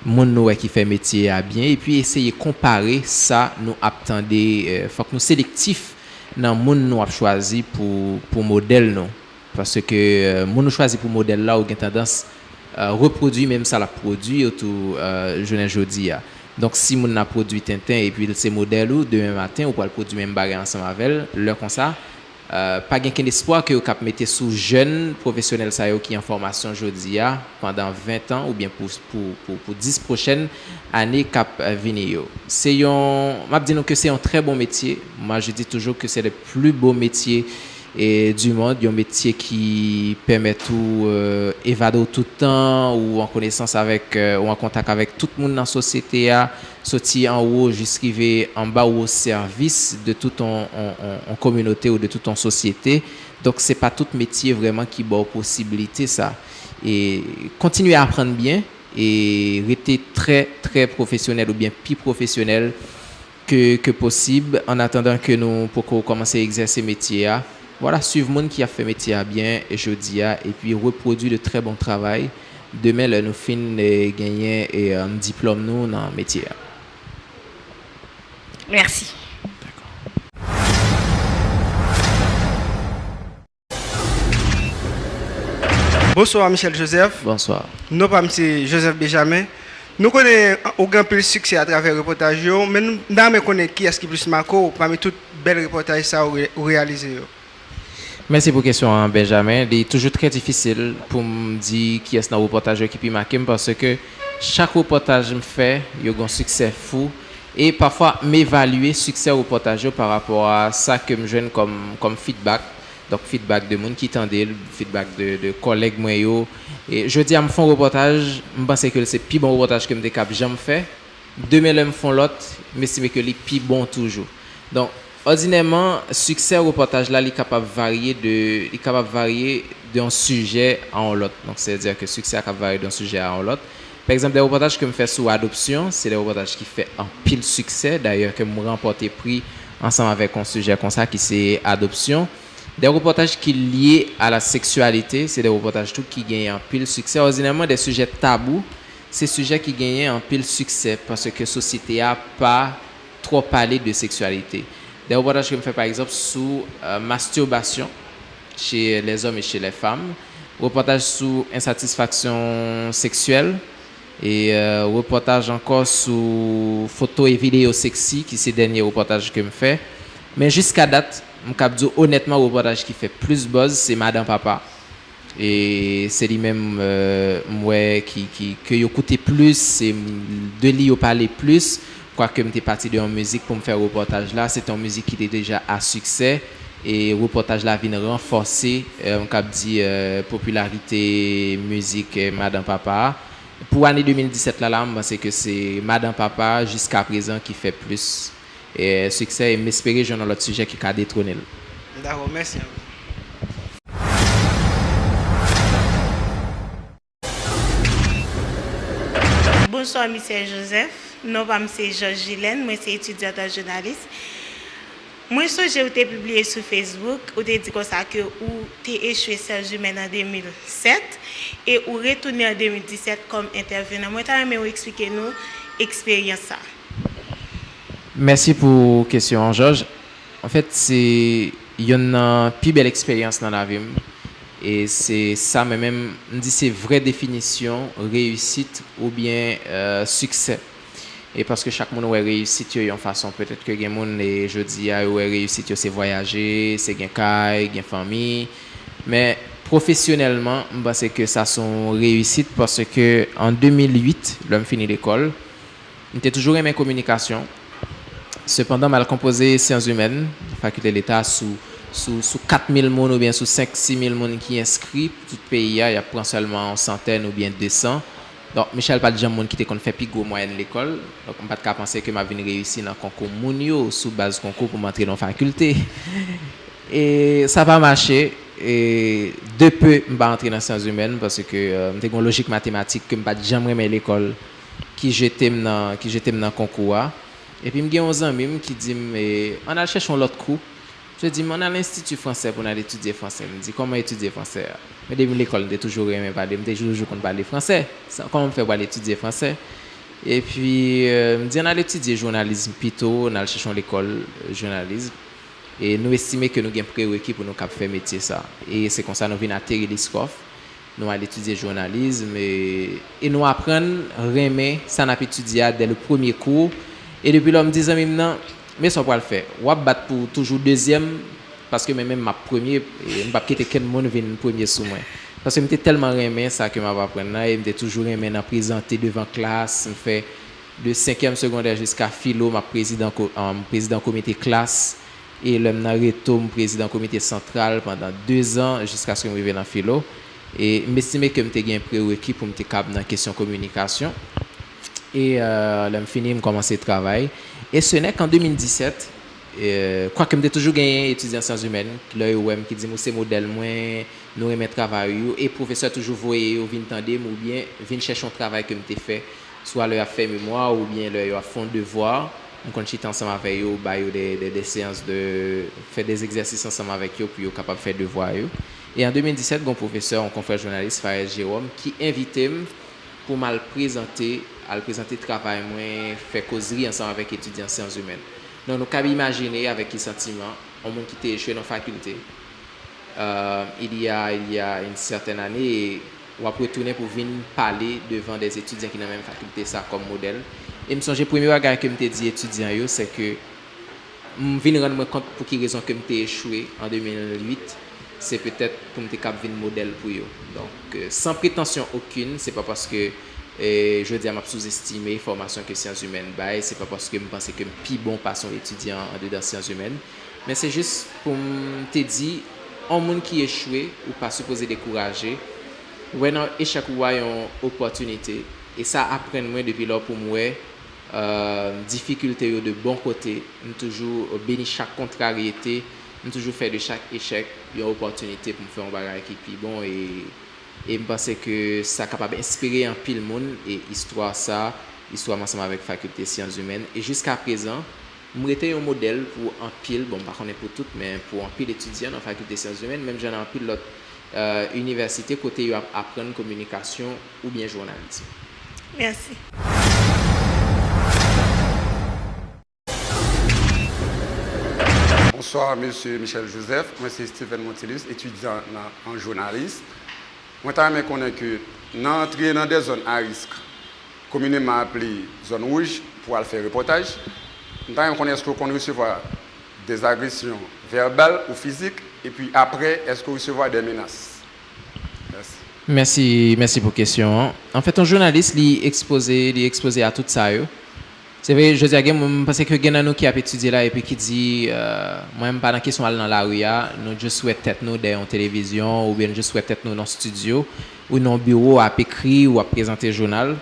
S9: monde qui fait métier à bien et puis essayer de comparer ça, nous attendez, faut que nous sélectifs dans le monde nous a choisi pour modèle non parce que nous choisi pour modèle là ou a tendance reproduire même ça la produit autour jeune jodi a. Donc si moun a produit Tintin et puis ces modèles ou demain matin ou pour produire même bagarre ensemble avec leur comme ça pas gain espoir que vous cap mettez sous jeunes professionnels ça qui en formation jodi a pendant 20 ans ou bien pour 10 prochaines années cap venir. C'est m'a dit que c'est un très bon métier. Moi je dis toujours que c'est le plus beau métier du monde, un métier qui permet tout évader tout le temps ou en connaissance avec ou en contact avec tout le monde dans la société à sortir en haut jusqu'arriver en bas ou au service de toute en communauté ou de toute en société. Donc c'est pas tout métier vraiment qui a possibilité ça. Et continuer à apprendre bien et rester très très professionnel ou bien plus professionnel que possible en attendant que nous pour commencer à exercer métier à. Voilà, suivre monde qui a fait métier à bien et jeudi et puis reproduire de très bon travail. Demain, nous finissons de gagner un diplôme nous dans le métier.
S12: Merci.
S11: Bonsoir Michel Joseph.
S9: Bonsoir.
S11: Nous pas M. Joseph Benjamin. Nous connaissons aucun peu de succès à travers le reportage, mais nous ne connaissons qui est-ce qui plus marqué parmi tous les belles reportages ça réalisé.
S9: Merci pour la question, Benjamin. Il est toujours très difficile pour me dire qui est dans le reportage qui peut marquer parce que chaque reportage me fait, il y a un succès fou. Et parfois, m'évaluer le succès au reportage par rapport à ça que je donne comme feedback. Donc, feedback de monde qui tendait, feedback de collègues moi. Et je dis à me faire un reportage, je pense que c'est le plus bon reportage que je jamais fait. Demain, je me fais l'autre, mais c'est que c'est plus bon toujours. Donc, ordinairement, succès au reportage là, il est capable de varier d'un sujet à l'autre. Donc, c'est-à-dire que succès est capable de varier d'un sujet à l'autre. Par exemple, des reportages que je fais sur adoption, c'est des reportages qui font un pile succès. D'ailleurs, que je remporté prix ensemble avec un sujet comme ça qui c'est adoption. Des reportages qui sont liés à la sexualité, c'est des reportages tout qui gagnent un pile succès. Ordinairement, des sujets tabous, c'est des sujets qui gagnent un pile succès parce que la société n'a pas trop parlé de sexualité. Des reportages que je fais par exemple sur masturbation chez les hommes et chez les femmes, reportage sur insatisfaction sexuelle et reportage encore sur photos et vidéos sexy qui c'est le dernier reportage que je fais. Mais jusqu'à date, je peux dire honnêtement, le reportage qui fait plus buzz, c'est Madame Papa. Et c'est lui-même que écouté plus, c'est de lui parler plus. Quoique je suis parti de la musique pour me faire le reportage là, c'est une musique qui était déjà à succès. Et le reportage là vient renforcer popularité musique Madame Papa. Pour l'année 2017 là, je pense que c'est Madame Papa jusqu'à présent qui fait plus succès et m'espérer dans l'autre sujet qui a détrôné.
S11: D'accord, merci.
S13: Bonsoir, Monsieur Joseph. Non, pas Monsieur Georges Gillen, moi c'est étudiante en journaliste. Moi, j'ai été publié sur Facebook, où tu dit comme ça que tu es échoué Sciences humaines en 2007 et ou retourné en 2017 comme intervenant. Moi, tu as expliquer nous l'expérience ça.
S9: Merci pour la question, Georges. En fait, il y a une plus belle expérience dans la vie. Et c'est ça, mais même, on dit c'est vraie définition, réussite ou bien succès. Et parce que chaque monde a réussite de façon, peut-être que les gens, je dis, a réussite, c'est voyager, c'est gagner caille, gagner famille. Mais professionnellement, je pense que ça sont réussite parce que en 2008, l'homme finit l'école, j'étais toujours aimé communication. Cependant, mal composé sciences humaines, faculté de l'État sous 4000 monde ou bien sous 5-6 000 monde qui inscrits, tout pays, il y a seulement une centaine ou bien 200. Donc, Michel pas de gens qui te fait plus gros moyenne l'école. Donc, on ne peut pas penser que ma vie réussi dans le concours Mounio sous base concours pour m'entrer dans la faculté. Et ça va marcher. Et de peu, je vais entrer dans les sciences humaines parce que j'ai une logique mathématique que je ne peux jamais aimer l'école qui j'étais dans le concours. Et puis, j'ai 11 ans qui dit on a cherché l'autre coup. Je dis, on a l'Institut français pour aller étudier français. Je me dis, comment étudier français? Mais depuis l'école, je toujours aimé parler, je toujours parler français. Comment on fait pour aller étudier français? Et puis, je me dis, on a étudier journalisme plutôt, on a cherché l'école journalisme. Et nous estimons que nous avons un prérequis pour nous faire métier ça. Et c'est comme ça que nous venons à Terry Liskoff. Nous allons étudier journalisme et nous apprenons à aimer ça n'a pas étudié dès le premier cours. Et depuis là, je me disais maintenant, mais ça va le faire. On va battre pour toujours deuxième parce que même ma première, je ne vais pas quitter quel monde vient premier sous moi. Parce que j'étais tellement aimé ça que je vais apprendre là et j'étais toujours aimé à présenter devant classe. Je fais de 5e secondaire jusqu'à philo, ma président comité classe et le Nareto, président comité central pendant 2 ans jusqu'à ce que je revienne dans philo. Et je m'estimais que j'étais un prérequis pour me capable dans la question communication. Et là, je finis, je commence le travail. Et ce n'est qu'en 2017, quoique je toujours gagné étudiant en sciences humaines, qui dit c'est modèle moins, nous aimons travail, et professeur toujours voyé, ou vient tendre, ou bien vient chercher un travail que je fait, soit le a fait mémoire, ou bien le a fond devoir. On continue ensemble avec eux, des séances de faire des exercices ensemble avec eux, puis capable de faire devoir. Et en 2017, mon professeur, un confrère journaliste, Fares Jérôme, qui invitait pour mal présenter le travail, faire causerie ensemble avec étudiants en sciences humaines. Donc, nous pouvons imaginer avec quel sentiment, on monde qui était échoué dans la faculté. Il y a une certaine année, on va retourner pour venir parler devant des étudiants qui ont la même faculté, ça comme modèle. Et je me souviens, le premier regard que je me dit étudiant, c'est que je viens rendre compte pour quelle raison que je échoué en 2008. C'est peut-être pour me faire un modèle pour eux. Donc, sans prétention aucune, c'est pas parce que je dis à ma sous-estimé la formation que sciences humaines, c'est pas parce que je pense que je suis plus bon passant étudiant en dedans sciences humaines, mais c'est juste pour te dire, un monde qui échoué ou pas supposé décourager, ou un échec ou une opportunité, et ça apprend moi depuis là pour moi, difficulté de bon côté, toujours bénir chaque contrariété, toujours faire de chaque échec une opportunité pour me faire un bagage qui est bon et je pense que ça est capable d'inspirer un pile monde et histoire ensemble avec faculté sciences humaines et jusqu'à présent je suis un modèle pour un pile bon pas qu'on est pour toutes mais pour un pile étudiant dans faculté sciences humaines même j'en ai un pile l'autre université côté apprendre communication ou bien journalisme.
S13: Merci.
S14: Bonsoir, monsieur Michel Joseph. Moi, c'est Steven Montilus, étudiant en journalisme. Moi, je connais que entrer dans des zones à risque, communément appelées zones rouges, pour aller faire reportage, je connais est-ce qu'on recevoir des agressions verbales ou physiques, et puis après, est-ce qu'on recevoir des menaces?
S9: Merci pour la question. En fait, un journaliste est exposé à tout ça. C'est vrai, je dis parce que quelqu'un qui a étudié là et puis qui dit moi même pas dans question aller dans la rue, nous je souhaite être nous dans télévision ou bien je souhaite être nous dans studio ou dans bureau à écrire ou à présenter journal.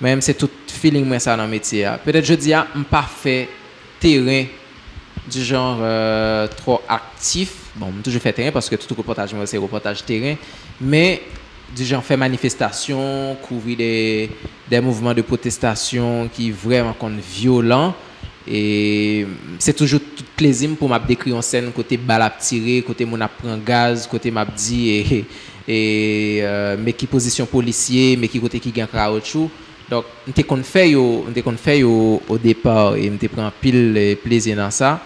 S9: Même c'est tout feeling moi ça dans le métier. Peut-être je dis pas fait terrain du genre trop actif. Bon, toujours fait terrain parce que tout reportage moi c'est reportage terrain, mais du genre faire manifestation, couvrir des mouvements de protestation qui vraiment violents. Et c'est toujours tout plaisir pour m'a décrire en scène côté balle à tirer, côté mon prend gaz, côté m'a dit mais qui position policier, mais qui côté qui gagne caoutchouc. Donc on qu'on fait au départ et on prend pile plaisir dans ça.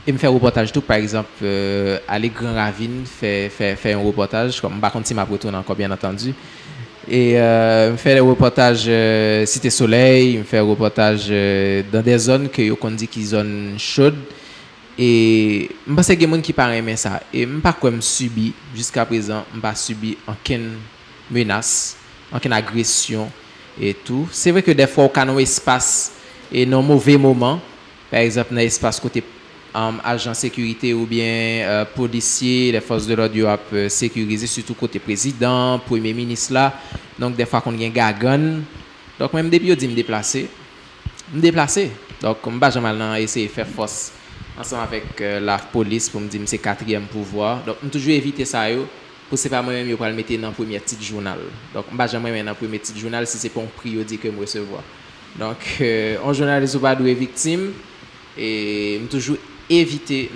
S9: Et me faire reportage tout par exemple aller Grand Ravine faire un reportage comme par contre si m'a retourné encore bien entendu. Et me faire des reportages Cité Soleil, me faire reportage dans des zones que on dit qui zones chaudes et je pense que il y a des gens qui pas aimer ça et me pas quoi me subi jusqu'à présent, me pas subi aucune menace, aucune agression et tout. C'est vrai que des fois on a un espace et dans mauvais moment, par exemple dans espace côté agent sécurité ou bien policier, les forces de l'ordre ont sécurisé surtout côté président, premier ministre là. Donc des fois qu'on a un gagan. Donc même depuis on dit me déplacer. Donc on va jamais essayer de faire force ensemble avec la police pour me dire c'est quatrième pouvoir. Donc on toujours éviter ça yo pour c'est pas moi-même yo pour le mettre dans premier petit journal. Donc on va jamais mettre dans premier petit journal si c'est pas un prix yo dit que me recevoir. Donc en journaliste ou pas doit victime et toujours éviter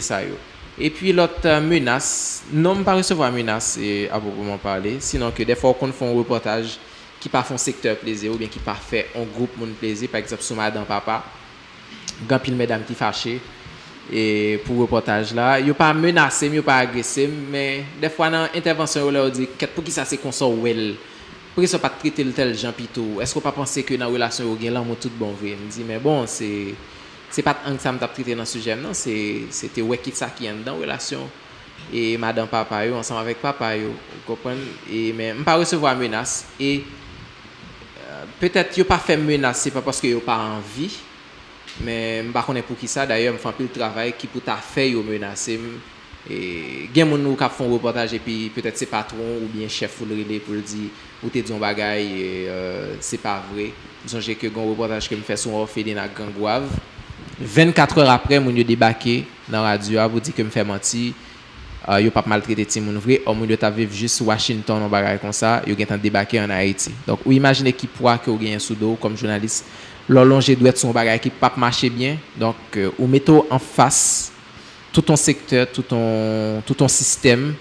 S9: ça yo. Et puis l'autre menace, non pas recevoir menace à proprement parler, sinon que des fois qu'on fait un reportage qui pas font secteur plaisir ou bien qui pas fait un groupe mon plaisir, par exemple sur madame papa, grand pile mesdames qui fâché et pour reportage là, yo pas menacé, yo pas agressé, mais des fois dans intervention on leur dit pour qui ça c'est qu'on sort well. Pour ça pas traiter le tel Jean Pito. Est-ce qu'on pas penser que dans relation au gain l'amour tout bon vrai? Me dit mais bon, c'est pas un que ça m'a traité dans ce sujet non, c'était ouais qui ça qui est dans relation et madame papa yo ensemble avec papa yo, vous comprenez et mais pas recevoir menace et peut-être yo pas fait menace c'est pas parce que yo pas envie mais m'pa connait pour qui ça d'ailleurs me fait un peu le travail qui pour ta fait yo menacer et gen moun nou ka font reportage et puis peut-être c'est patron ou bien chef ou le relais pour dire ou te dit un bagay c'est pas vrai. J'ai que gon reportage que me fait son orphelinat Gangouave 24 heures après, mon yo débarqué dans la radio, vous dit que me fait mentir. Yo pas maltraité ti moun vrai, au monde t'a vivre juste Washington en bagage comme ça, yo gen débarqué en Haïti. Donc, ou imaginez qui pourra que ou gagne sous dos comme journaliste, l'olongé doit être son bagage qui pas marcher bien. Donc, ou mettez en face tout ton secteur, tout ton système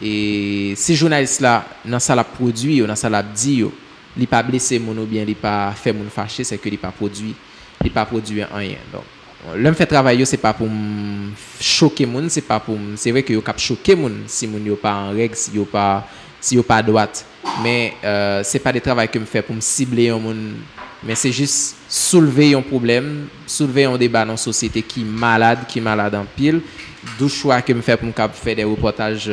S9: et ces journalistes là dans ça la produit, dans ça la dit, li pas blessé moun ou bien li pas fait moun fâché, c'est que li pas produit rien. Donc l'homme fait travail c'est pas pour choquer moun, c'est vrai que yo cap choquer moun si moun yo pas en règle, si yo pas droite, mais c'est pas des travail que me fait pour me cibler un moun, mais c'est juste soulever un problème, soulever un débat dans société qui malade en pile, d'où choix que me fait pour me faire des reportages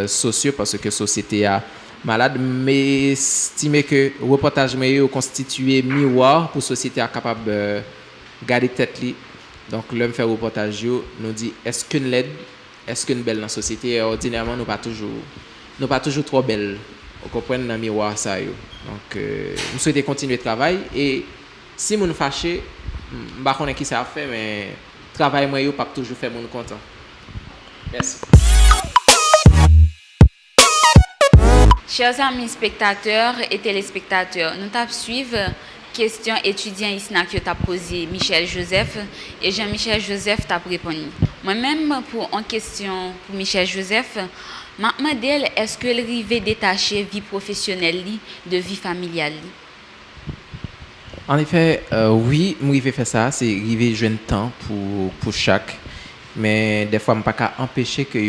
S9: sociaux parce que société a malade, mais estimer que reportage meilleur constitué miroir pour société capable garder tête li. Donc l'homme fait reportage nous dit est-ce qu'une l'aide, est-ce qu'une belle dans la société ordinairement nous pas toujours trop belle. On comprend dans miroir ça yo. Donc nous souhaitons continuer le travail et si nous fâché, pas connait qui ça fait mais travail moi yo pas toujours faire mon content. Merci.
S6: Chers amis spectateurs et téléspectateurs, nous t'avons suivi question étudiant ISNAC que t'a posé Michel Joseph et Jean-Michel Joseph t'a répondu. Moi-même pour en question pour Michel Joseph, m'a demandé est-ce que le rivé détaché vie professionnelle de vie familiale.
S9: En effet, oui, moi rivé faire ça, c'est rivé jeune temps pour chaque, mais des fois on pas qu'à empêcher que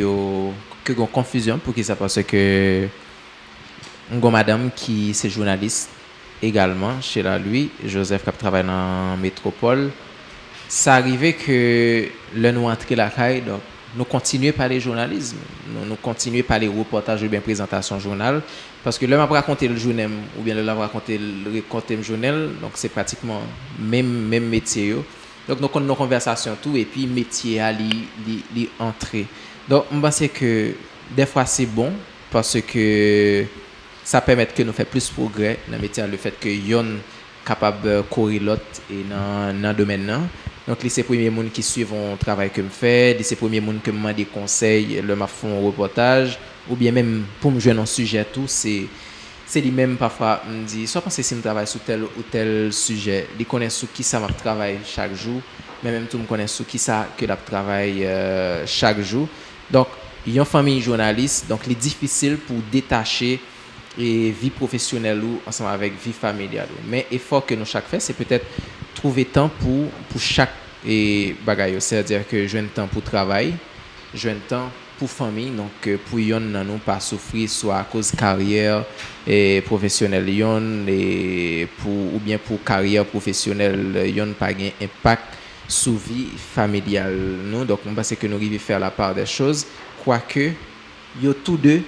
S9: gon confusion pour qui ça parce que une madame qui c'est journaliste également chez lui Joseph qui travaille dans métropole ça arrivait que le nous entrer la caille donc nous continuer par les journalisme nous continuer par les reportages ou bien présentation journal parce que là m'a raconter le journal ou bien là m'a raconter le journal donc c'est pratiquement même métier donc nous nos conversations tout et puis métier à li entrer donc je pense que des fois c'est bon parce que ça permet que nous fassions plus de progrès dans le métier, le fait que yon capable de courir l'autre et dans le domaine là. Donc les premiers monde qui suivent le travail que me fait, les premiers monde que me demande des conseils, le m'a font un reportage ou bien même pour me jouer dans un sujet tout, c'est c'est lui-même parfois me dit soit penser si me travaille sur tel ou tel sujet, il connaît sur qui ça m'a travaille chaque jour, mais même tout me connaît sur qui ça que la travaille chaque jour. Donc il y a une famille journaliste, donc il est difficile pour détacher et vie professionnelle ou ensemble avec vie familiale. Mais l'effort que nous chaque fait, c'est peut-être trouver temps pour chaque bagaille, c'est-à-dire que je temps pour travail, je temps pour famille, donc pour yon non pas souffrir soit à cause carrière et professionnelle yon et ou bien pour carrière professionnelle yon pas gain impact sur vie familiale nous. Donc on pense que nous arrivons faire la part des choses, quoique yo tous deux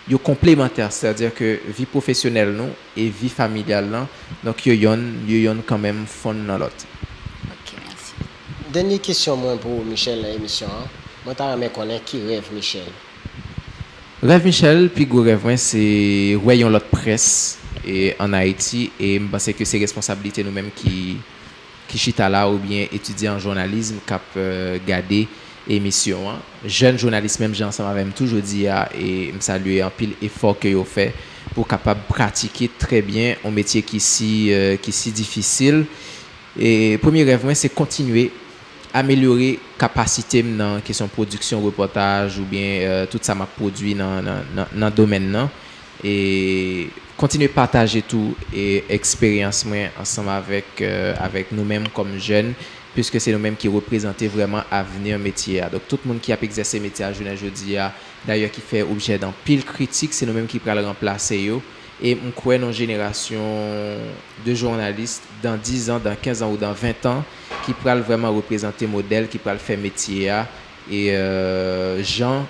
S9: yo complémentaires, c'est-à-dire que vie professionnelle nous et vie familiale là, donc yo yon quand même fond dans l'autre.
S6: OK, merci.
S7: Dernière question moi pour Michel dans l'émission. Moi t'aimerais connaître qui rêve Michel.
S9: Rêve Michel, puis gros rêve c'est voyons l'autre presse et en Haïti et je pense que c'est responsabilité nous-mêmes qui chita là ou bien étudier en journalisme cap garder émission hein. Jeune journaliste même j'ai ensemble avec toujours dit et me saluer en pile effort que yo fait pour capable pratiquer très bien un métier qui si difficile et premier rêve moi c'est continuer améliorer capacité dans question production reportage ou bien tout ça m'a produit dans domaine là et continuer partager tout et expérience moi ensemble avec nous-mêmes comme jeunes puisque c'est nous-mêmes qui représentons vraiment l'avenir métier. Donc tout le monde qui a exercé métier à jeudi d'ailleurs qui fait objet d'un pile critique, c'est nous-mêmes qui pourrons le remplacer yo. Et on croit dans une génération de journalistes dans 10 ans, dans 15 ans ou dans 20 ans qui pourront vraiment représenter modèle, qui pourront faire métier et Jean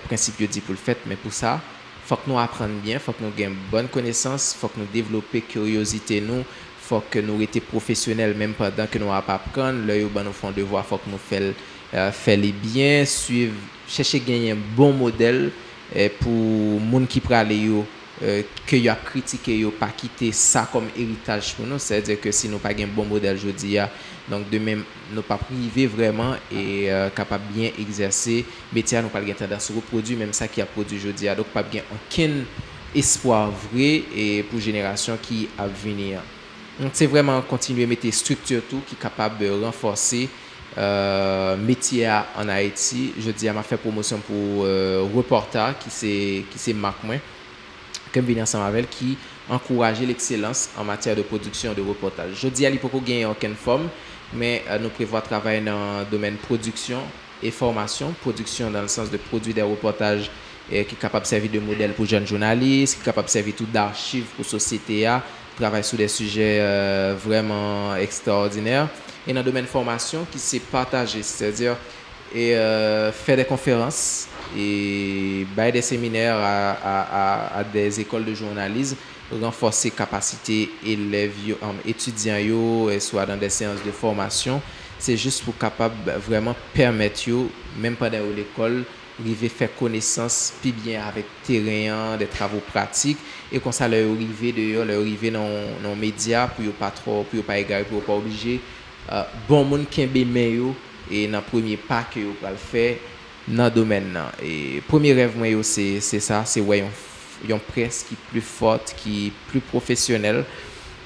S9: principe dit pour le fait, mais pour ça faut que nous apprenions bien, faut que nous ayons bonne connaissance, faut que nous développions curiosité nous, faut que nous étions professionnels même pendant que nous apprenons, là où nous faisons devoir, faut que nous faire les bien, suivre, chercher gagner un bon modèle pour monde qui prend les que y a critiqué yo pas quitter ça comme héritage pour nous, c'est-à-dire que si nous pas un bon modèle aujourd'hui donc de même nous pas privé vraiment et capable bien exercer métier nous pas gain tendance reproduire même ça qui a produit aujourd'hui donc pas bien aucun espoir vrai et pour génération qui a venir. Donc c'est vraiment continuer à mettre structure tout qui est capable de renforcer métier en Haïti. Je dis à ma fait promotion pour reporter qui c'est Marc moi comme venir ensemble avec qui encourager l'excellence en matière de production de reportage. Je dis à l'hypoco gagne aucune forme mais nous prévoit travailler dans le domaine production et formation, production dans le sens de produire des reportages qui est capable de servir de modèle pour jeunes journalistes, qui est capable de servir tout d'archives pour société travaille sur des sujets vraiment extraordinaires et dans le domaine formation qui s'est partagé, c'est-à-dire faire des conférences et bailler des séminaires à des écoles de journalisme, renforcer capacité élèves étudiants soit dans des séances de formation, c'est juste pour capable vraiment permettre même pendant l'école arriver faire connaissance plus bien avec terrain des travaux pratiques et comme ça leur arriver dans les médias pour pas égarer pour pas obliger bon monde qui aime yo et dans premier pas que yo va le faire dans domaine là et premier rêve moi c'est ça c'est ouais une presse qui plus forte qui plus professionnelle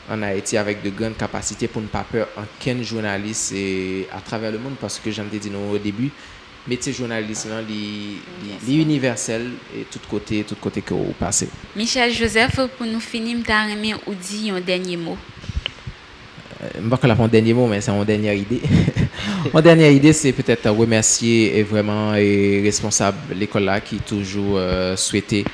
S9: en Haïti avec de grandes capacités pour ne pas peur aucun journaliste et à travers le monde parce que j'en ai dit au début métier journaliste universel et tout côté que vous passez.
S6: Michel Joseph, pour nous finir, m'aimerais ou dire un dernier mot.
S9: Je ne vais pas faire un dernier mot, mais c'est mon dernière idée. Mon dernière idée, c'est peut-être remercier et vraiment et responsable l'école là qui toujours souhaité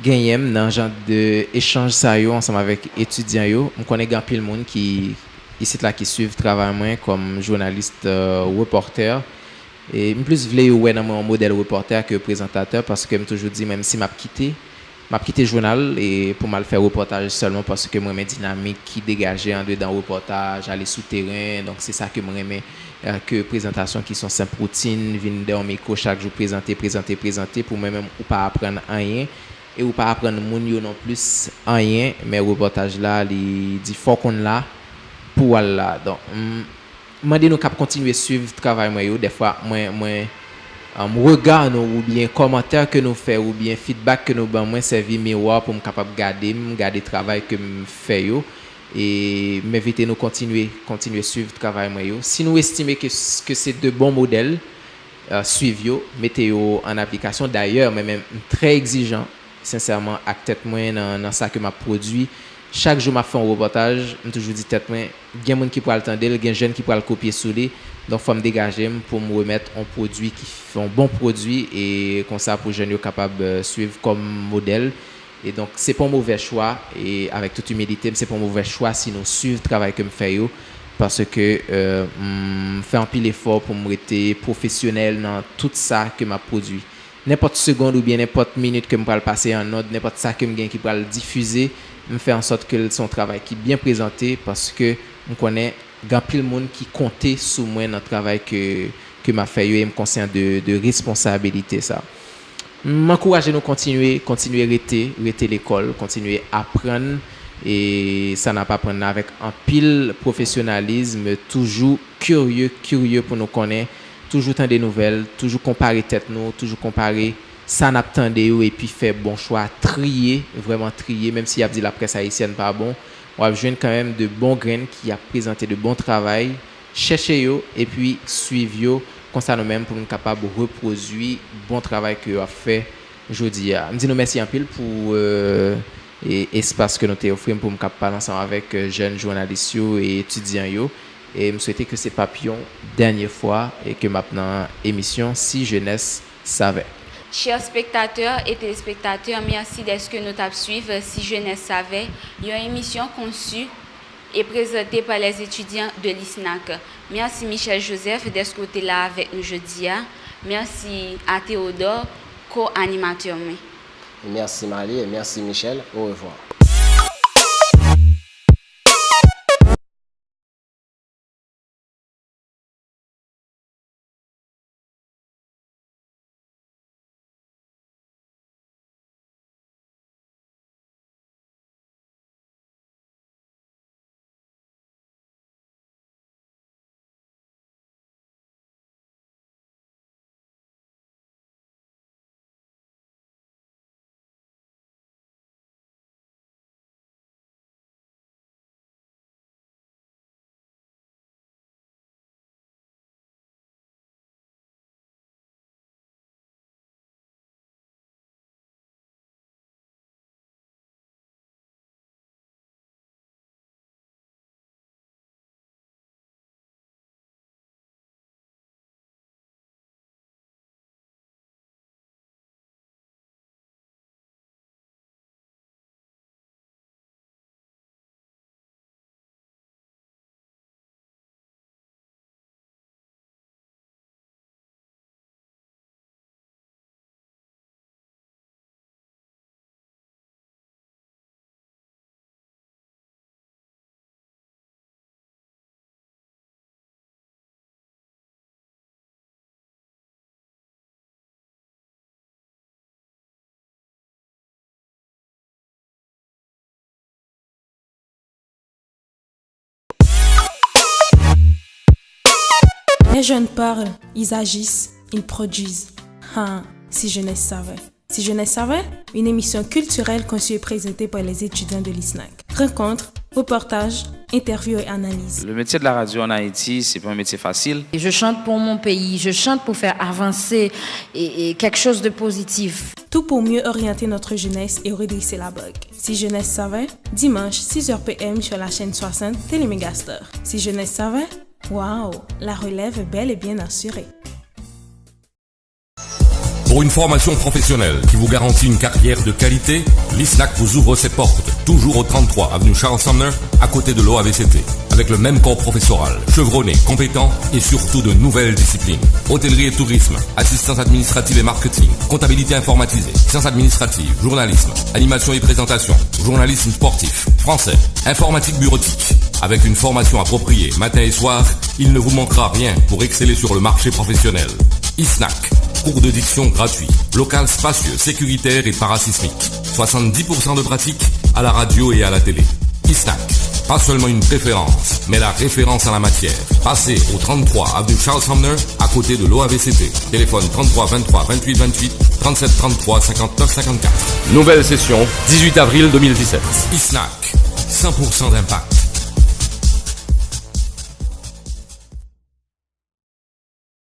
S9: gagner dans genre de échange ça ensemble avec étudiants. Je connais grand pile monde qui ici là qui suivent travail moi comme journaliste reporter. Et plus voulais ouais dans mon modèle reporter que présentateur parce que me toujours dit même si m'a quitté le journal et pour mal faire reportage seulement parce que moi mes dynamique qui dégageait en dedans reportage aller souterrain donc c'est ça que moi aimais que présentation qui sont simple routine venir dans micro chaque jour présenter pour moi même ou pas apprendre rien et ou pas apprendre moun yo non plus rien mais reportage là il dit faut qu'on là pour là donc demandez nous cap continuer suivre travail moi des fois moi regard nous ou bien commentaire que nous fait ou bien feedback que nous ban moi servi miroir pour me capable garder travail que me fait yo et m'inviter nous continuer suivre travail moi yo. Si nous estimez que c'est de bons modèles suivre yo, mettez yo en application. D'ailleurs même très exigeant sincèrement à tête moi dans ça que m'a produit. Chaque jour m'a fait un reportage, je toujours dit tête moi, il y a des gens qui pourraient l'attendre, il y a des jeunes qui pourraient le copier sur lui. Donc faut me dégager pour me remettre un produit qui fait un bon produit et comme ça pour jeunes capable de suivre comme modèle. Et donc c'est pas un mauvais choix et avec toute humilité, c'est pas un mauvais choix si nous suivre le travail que me fait yo parce que fait un pile effort pour me rester professionnel dans tout ça que m'a produit. N'importe seconde ou bien n'importe minute que me pourrais passer en note, n'importe ça que me gagne qui pourrait le diffuser, me faire en sorte que son travail qui est bien présenté parce que on connaît grand pile monde qui comptait sur moi dans le travail que m'a fait et me conscient de responsabilité ça. M'encourager nous continuer rester l'école, continuer apprendre et ça n'a pas prendre avec un pile professionnalisme, toujours curieux pour nous connaître, toujours tant des nouvelles, toujours comparer tête nous, toujours comparer ça n'attendait et puis faire bon choix, vraiment trier même si y a dit la presse haïtienne pas bon. On va joindre quand même de bons graines qui a présenté de bons travail, chercher yo et puis suivre yo comme ça nous-mêmes pour nous capable de reproduire bon travail que a fait aujourd'hui. Je dis nous merci en pile pour espace que nous t'ai offert pour me capable parler ensemble avec jeunes journalistes et étudiants yo et me souhaiter que c'est papillon dernière fois et que maintenant émission Si Jeunesse Savait.
S6: Chers spectateurs et téléspectateurs, merci d'être que nous suivre Si Jeunesse Savait, une émission conçue et présentée par les étudiants de l'ISNAC. Merci Michel Joseph d'être côté là avec nous jeudi. Merci à Théodore, co-animateur.
S7: Merci Marie et merci Michel. Au revoir.
S1: Les jeunes parlent, ils agissent, ils produisent. Si Jeunesse Savait. Si Jeunesse Savait, une émission culturelle conçue et présentée par les étudiants de l'ISNAC. Rencontres, reportages, interviews et analyses.
S2: Le métier de la radio en Haïti, c'est pas un métier facile.
S3: Je chante pour mon pays, je chante pour faire avancer et quelque chose de positif.
S1: Tout pour mieux orienter notre jeunesse et redresser la bogue. Si Jeunesse Savait, dimanche 6h PM sur la chaîne 60 Télémégastar. Si Jeunesse Savait, waouh, la relève est bel et bien assurée.
S4: Pour une formation professionnelle qui vous garantit une carrière de qualité, l'ISNAC vous ouvre ses portes, toujours au 33 avenue Charles Sumner, à côté de l'OAVCT, avec le même corps professoral, chevronné, compétent et surtout de nouvelles disciplines. Hôtellerie et tourisme, assistance administrative et marketing, comptabilité informatisée, sciences administratives, journalisme, animation et présentation, journalisme sportif, français, informatique bureautique. Avec une formation appropriée matin et soir, il ne vous manquera rien pour exceller sur le marché professionnel. ISNAC, cours de diction gratuit, local spacieux, sécuritaire et parasismique. 70% de pratique à la radio et à la télé. ISNAC, Pas seulement une préférence, mais la référence en la matière. Passez au 33 avenue Charles Sumner, à côté de l'OAVCT. Téléphone 33 23 28 28, 37 33 59 54.
S5: Nouvelle session, 18 avril 2017.
S4: ISNAC, 100% d'impact.